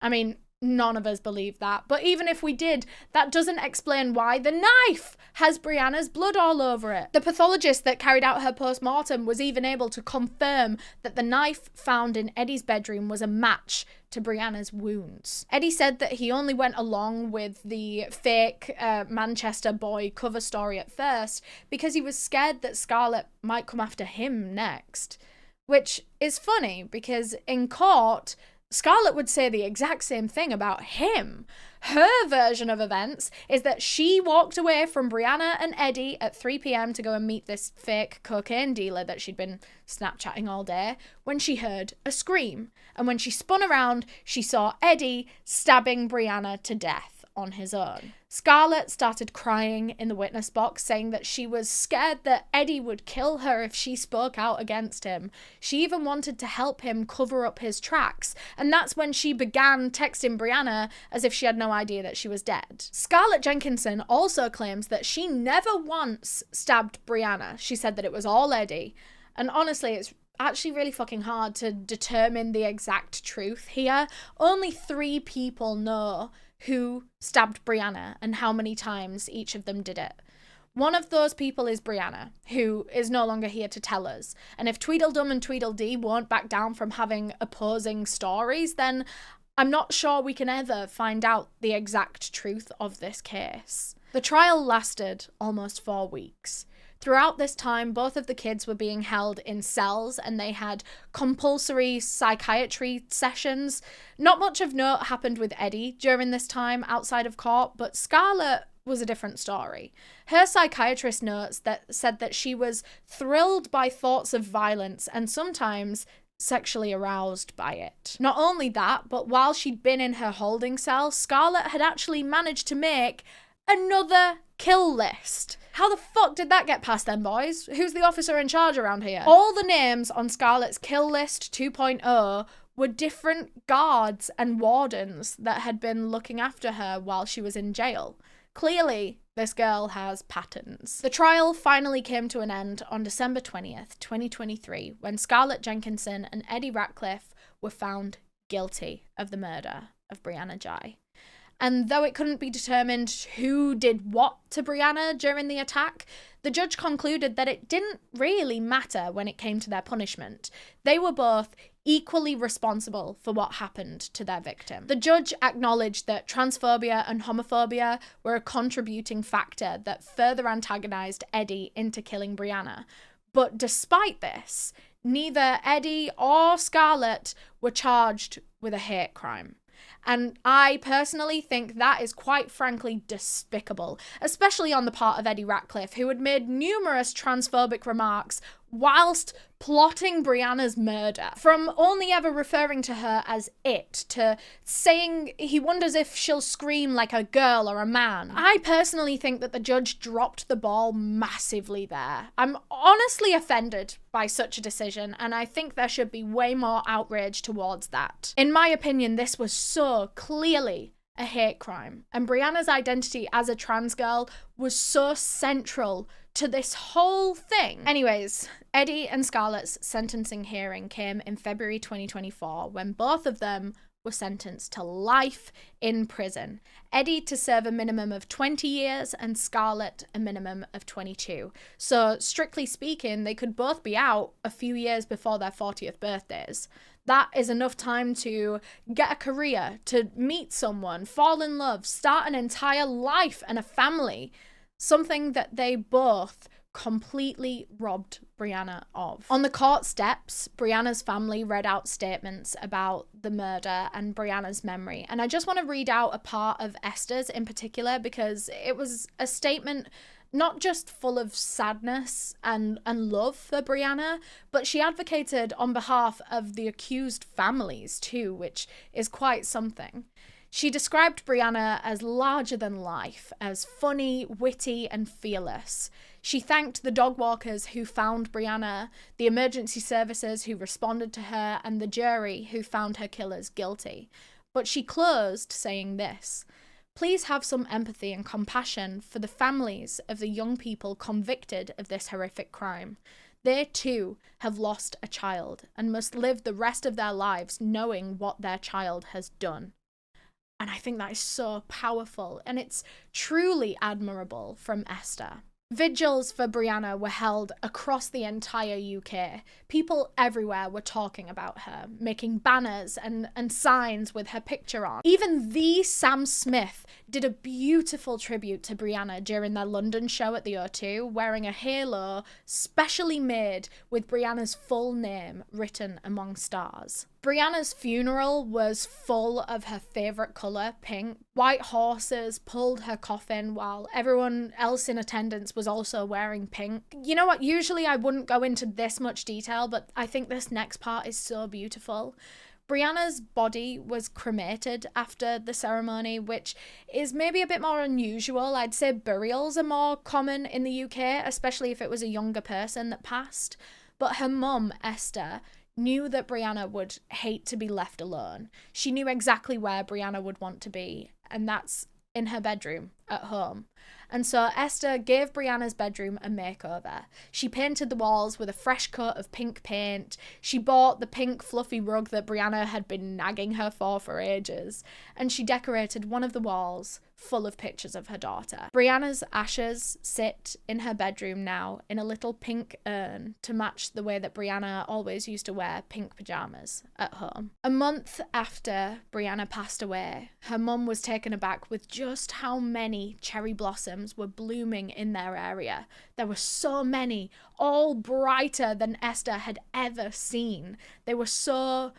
I mean, none of us believe that, but even if we did, that doesn't explain why the knife has Brianna's blood all over it. The pathologist that carried out her post-mortem was even able to confirm that the knife found in Eddie's bedroom was a match to Brianna's wounds. Eddie said that he only went along with the fake Manchester boy cover story at first because he was scared that Scarlett might come after him next, which is funny because in court, Scarlett would say the exact same thing about him. Her version of events is that she walked away from Brianna and Eddie at 3 p.m. to go and meet this fake cocaine dealer that she'd been Snapchatting all day when she heard a scream. And when she spun around, she saw Eddie stabbing Brianna to death on his own. Scarlett started crying in the witness box, saying that she was scared that Eddie would kill her if she spoke out against him. She even wanted to help him cover up his tracks, and that's when she began texting Brianna as if she had no idea that she was dead. Scarlett Jenkinson also claims that she never once stabbed Brianna. She said that it was all Eddie. And honestly, it's actually really fucking hard to determine the exact truth here. Only 3 people know who stabbed Brianna and how many times each of them did it. One of those people is Brianna, who is no longer here to tell us. And if Tweedledum and Tweedledee won't back down from having opposing stories, then I'm not sure we can ever find out the exact truth of this case. The trial lasted almost 4 weeks. Throughout this time, both of the kids were being held in cells and they had compulsory psychiatry sessions. Not much of note happened with Eddie during this time outside of court, but Scarlett was a different story. Her psychiatrist notes that said that she was thrilled by thoughts of violence and sometimes sexually aroused by it. Not only that, but while she'd been in her holding cell, Scarlett had actually managed to make another kill list. How the fuck did that get past them, boys? Who's the officer in charge around here? All the names on Scarlett's kill list 2.0 were different guards and wardens that had been looking after her while she was in jail. Clearly, this girl has patterns. The trial finally came to an end on December 20th, 2023, when Scarlett Jenkinson and Eddie Ratcliffe were found guilty of the murder of Brianna Ghey. And though it couldn't be determined who did what to Brianna during the attack, the judge concluded that it didn't really matter when it came to their punishment. They were both equally responsible for what happened to their victim. The judge acknowledged that transphobia and homophobia were a contributing factor that further antagonized Eddie into killing Brianna. But despite this, neither Eddie or Scarlett were charged with a hate crime. And I personally think that is quite frankly despicable, especially on the part of Eddie Ratcliffe, who had made numerous transphobic remarks whilst plotting Brianna's murder. From only ever referring to her as it, to saying he wonders if she'll scream like a girl or a man. I personally think that the judge dropped the ball massively there. I'm honestly offended by such a decision, and I think there should be way more outrage towards that. In my opinion, this was so clearly a hate crime, and Brianna's identity as a trans girl was so central to this whole thing. Anyways, Eddie and Scarlett's sentencing hearing came in February 2024 when both of them were sentenced to life in prison. Eddie to serve a minimum of 20 years and Scarlett a minimum of 22. So strictly speaking, they could both be out a few years before their 40th birthdays. That is enough time to get a career, to meet someone, fall in love, start an entire life and a family. Something that they both completely robbed Brianna of. On the court steps, Brianna's family read out statements about the murder and Brianna's memory. And I just want to read out a part of Esther's in particular because it was a statement not just full of sadness and love for Brianna, but she advocated on behalf of the accused families too, which is quite something. She described Brianna as larger than life, as funny, witty, and fearless. She thanked the dog walkers who found Brianna, the emergency services who responded to her, and the jury who found her killers guilty. But she closed saying this: "Please have some empathy and compassion for the families of the young people convicted of this horrific crime. They too have lost a child and must live the rest of their lives knowing what their child has done." And I think that is so powerful, and it's truly admirable from Esther. Vigils for Brianna were held across the entire UK. People everywhere were talking about her, making banners and signs with her picture on. Even the Sam Smith did a beautiful tribute to Brianna during their London show at the O2, wearing a halo specially made with Brianna's full name written among stars. Brianna's funeral was full of her favourite colour, pink. White horses pulled her coffin while everyone else in attendance was also wearing pink. You know what, usually I wouldn't go into this much detail, but I think this next part is so beautiful. Brianna's body was cremated after the ceremony, which is maybe a bit more unusual. I'd say burials are more common in the UK, especially if it was a younger person that passed. But her mum, Esther, knew that Brianna would hate to be left alone. She knew exactly where Brianna would want to be, and that's in her bedroom at home. And so Esther gave Brianna's bedroom a makeover. She painted the walls with a fresh coat of pink paint. She bought the pink fluffy rug that Brianna had been nagging her for ages. And she decorated one of the walls full of pictures of her daughter. Brianna's ashes sit in her bedroom now in a little pink urn to match the way that Brianna always used to wear pink pajamas at home. A month after Brianna passed away, her mum was taken aback with just how many cherry blossoms were blooming in their area. There were so many, all brighter than Esther had ever seen. They were so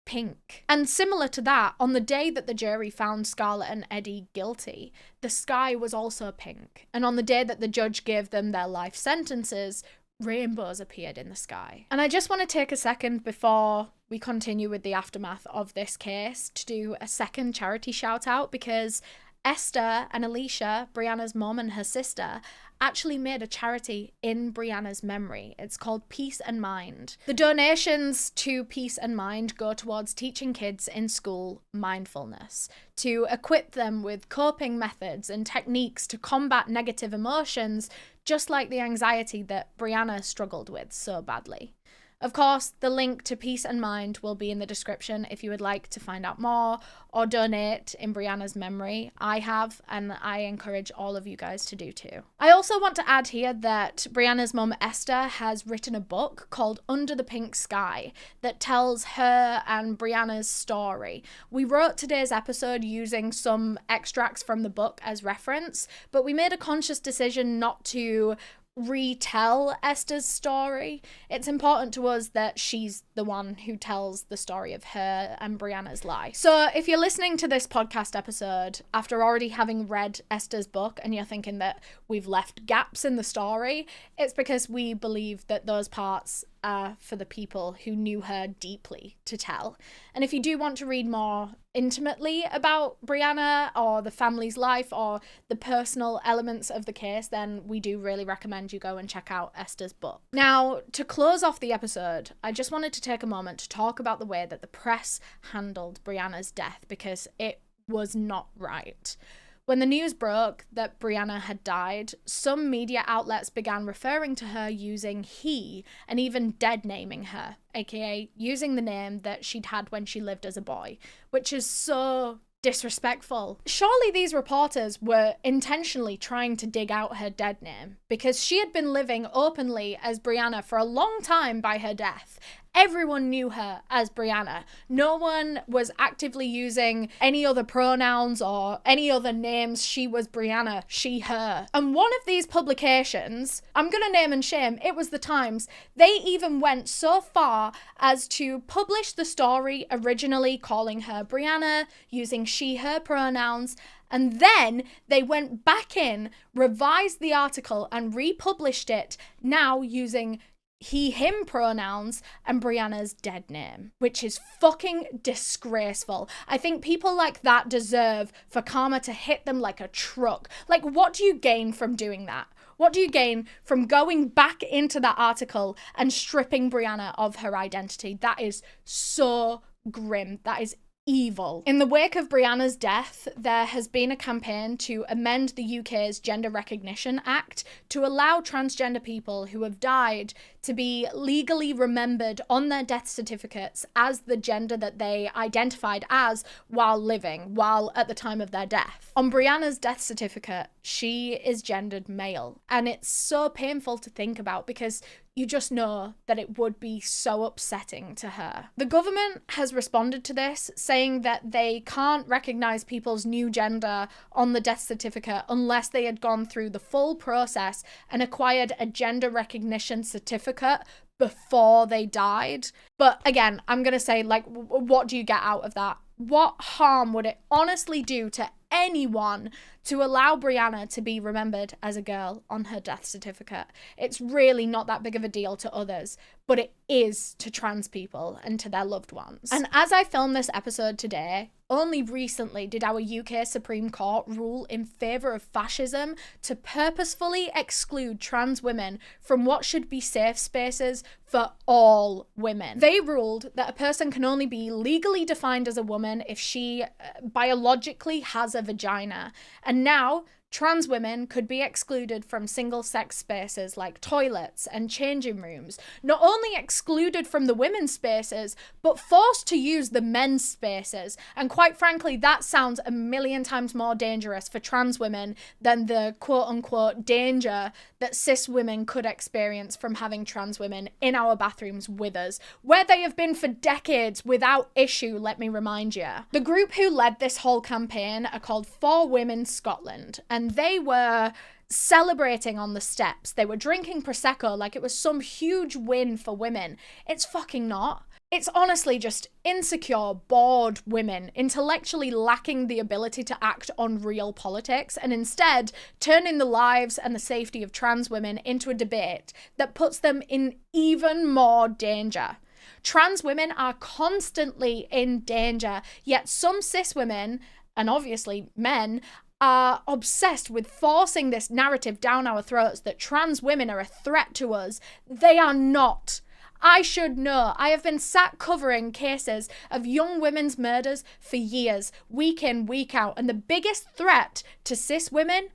pink. And similar to that, on the day that the jury found Scarlett and Eddie guilty, the sky was also pink. And on the day that the judge gave them their life sentences, rainbows appeared in the sky. And I just want to take a second before we continue with the aftermath of this case to do a second charity shout out, because Esther and Alicia, Brianna's mom and her sister, actually made a charity in Brianna's memory. It's called Peace and Mind. The donations to Peace and Mind go towards teaching kids in school mindfulness, to equip them with coping methods and techniques to combat negative emotions, just like the anxiety that Brianna struggled with so badly. Of course, the link to Peace and Mind will be in the description if you would like to find out more or donate in Brianna's memory. I have, and I encourage all of you guys to do too. I also want to add here that Brianna's mum Esther has written a book called Under the Pink Sky that tells her and Brianna's story. We wrote today's episode using some extracts from the book as reference, but we made a conscious decision not to retell Esther's story. It's important to us that she's the one who tells the story of her and Brianna's life. So if you're listening to this podcast episode after already having read Esther's book and you're thinking that we've left gaps in the story, it's because we believe that those parts are for the people who knew her deeply to tell. And if you do want to read more intimately about Brianna or the family's life or the personal elements of the case, then we do really recommend you go and check out Esther's book. Now, to close off the episode, I just wanted to take a moment to talk about the way that the press handled Brianna's death, because it was not right. When the news broke that Brianna had died, some media outlets began referring to her using he and even dead naming her, aka using the name that she'd had when she lived as a boy, which is so disrespectful. Surely these reporters were intentionally trying to dig out her dead name, because she had been living openly as Brianna for a long time by her death. Everyone knew her as Brianna. No one was actively using any other pronouns or any other names. She was Brianna, she, her. And one of these publications, I'm gonna name and shame, it was The Times. They even went so far as to publish the story originally calling her Brianna, using she, her pronouns, and then they went back in, revised the article and republished it, now using he, him pronouns and Brianna's dead name, which is fucking disgraceful. I think people like that deserve for karma to hit them like a truck. Like, what do you gain from doing that? What do you gain from going back into that article and stripping Brianna of her identity? That is so grim. That is evil. In the wake of Brianna's death, there has been a campaign to amend the UK's Gender Recognition Act to allow transgender people who have died to be legally remembered on their death certificates as the gender that they identified as while living, while at the time of their death. On Brianna's death certificate, she is gendered male, and it's so painful to think about because you just know that it would be so upsetting to her. The government has responded to this, saying that they can't recognise people's new gender on the death certificate unless they had gone through the full process and acquired a gender recognition certificate before they died. But again, I'm going to say, like, what do you get out of that? What harm would it honestly do to anyone to allow Brianna to be remembered as a girl on her death certificate? It's really not that big of a deal to others, but it is to trans people and to their loved ones. And as I film this episode today, only recently did our UK Supreme Court rule in favour of fascism to purposefully exclude trans women from what should be safe spaces for all women. They ruled that a person can only be legally defined as a woman if she biologically has a vagina. And now Trans women could be excluded from single-sex spaces like toilets and changing rooms, not only excluded from the women's spaces, but forced to use the men's spaces. And quite frankly, that sounds a million times more dangerous for trans women than the quote-unquote danger that cis women could experience from having trans women in our bathrooms with us, where they have been for decades without issue, let me remind you. The group who led this whole campaign are called For Women Scotland, and they were celebrating on the steps. They were drinking Prosecco like it was some huge win for women. It's fucking not. It's honestly just insecure, bored women, intellectually lacking the ability to act on real politics, and instead turning the lives and the safety of trans women into a debate that puts them in even more danger. Trans women are constantly in danger, yet some cis women, and obviously men, are obsessed with forcing this narrative down our throats that trans women are a threat to us. They are not. I should know. I have been sat covering cases of young women's murders for years, week in, week out, and the biggest threat to cis women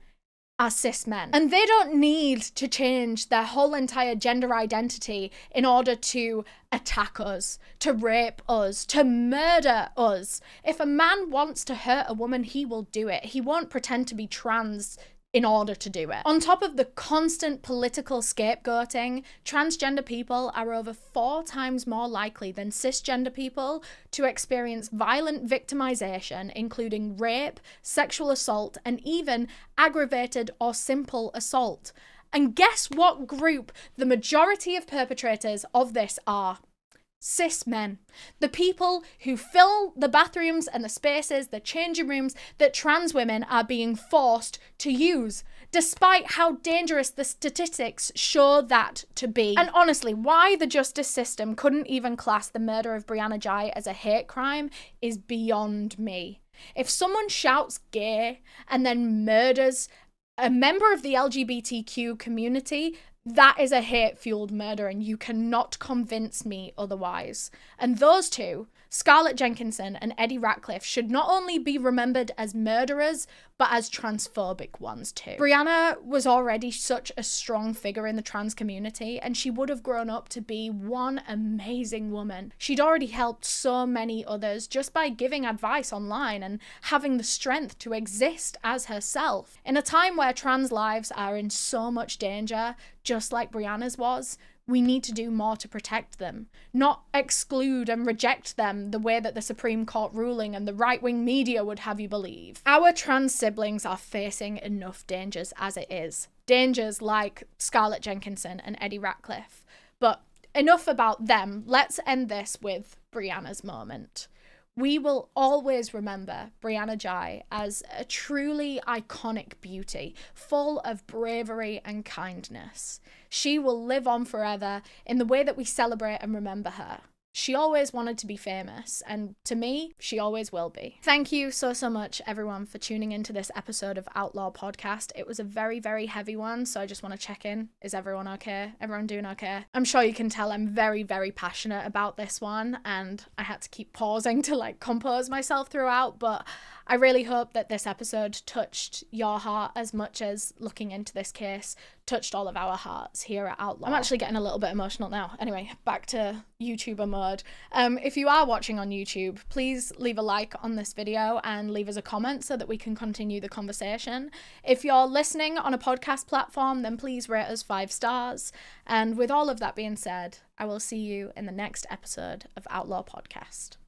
are cis men. And they don't need to change their whole entire gender identity in order to attack us, to rape us, to murder us. If a man wants to hurt a woman, he will do it. He won't pretend to be trans in order to do it. On top of the constant political scapegoating, transgender people are over 4 times more likely than cisgender people to experience violent victimization, including rape, sexual assault, and even aggravated or simple assault. And guess what group the majority of perpetrators of this are? Cis men. The people who fill the bathrooms and the spaces, the changing rooms that trans women are being forced to use, despite how dangerous the statistics show that to be. And honestly, why the justice system couldn't even class the murder of Brianna Ghey as a hate crime is beyond me. If someone shouts gay and then murders a member of the LGBTQ community, that is a hate-fueled murder, and you cannot convince me otherwise. And those two, Scarlett Jenkinson and Eddie Ratcliffe, should not only be remembered as murderers, but as transphobic ones too. Brianna was already such a strong figure in the trans community, and she would have grown up to be one amazing woman. She'd already helped so many others just by giving advice online and having the strength to exist as herself. In a time where trans lives are in so much danger, just like Brianna's was, we need to do more to protect them, not exclude and reject them the way that the Supreme Court ruling and the right-wing media would have you believe. Our trans siblings are facing enough dangers as it is. Dangers like Scarlett Jenkinson and Eddie Ratcliffe. But enough about them. Let's end this with Brianna's moment. We will always remember Brianna Ghey as a truly iconic beauty, full of bravery and kindness. She will live on forever in the way that we celebrate and remember her. She always wanted to be famous, and to me, she always will be. Thank you so much, everyone, for tuning into this episode of Outlaw Podcast. It was a very, very heavy one, so I just want to check in. Is everyone okay? Everyone doing okay? I'm sure you can tell I'm very, very passionate about this one, and I had to keep pausing to compose myself throughout, but I really hope that this episode touched your heart as much as looking into this case touched all of our hearts here at Outlaw. I'm actually getting a little bit emotional now. Anyway, back to YouTuber mode. If you are watching on YouTube, please leave a like on this video and leave us a comment so that we can continue the conversation. If you're listening on a podcast platform, then please rate us 5 stars. And with all of that being said, I will see you in the next episode of Outlaw Podcast.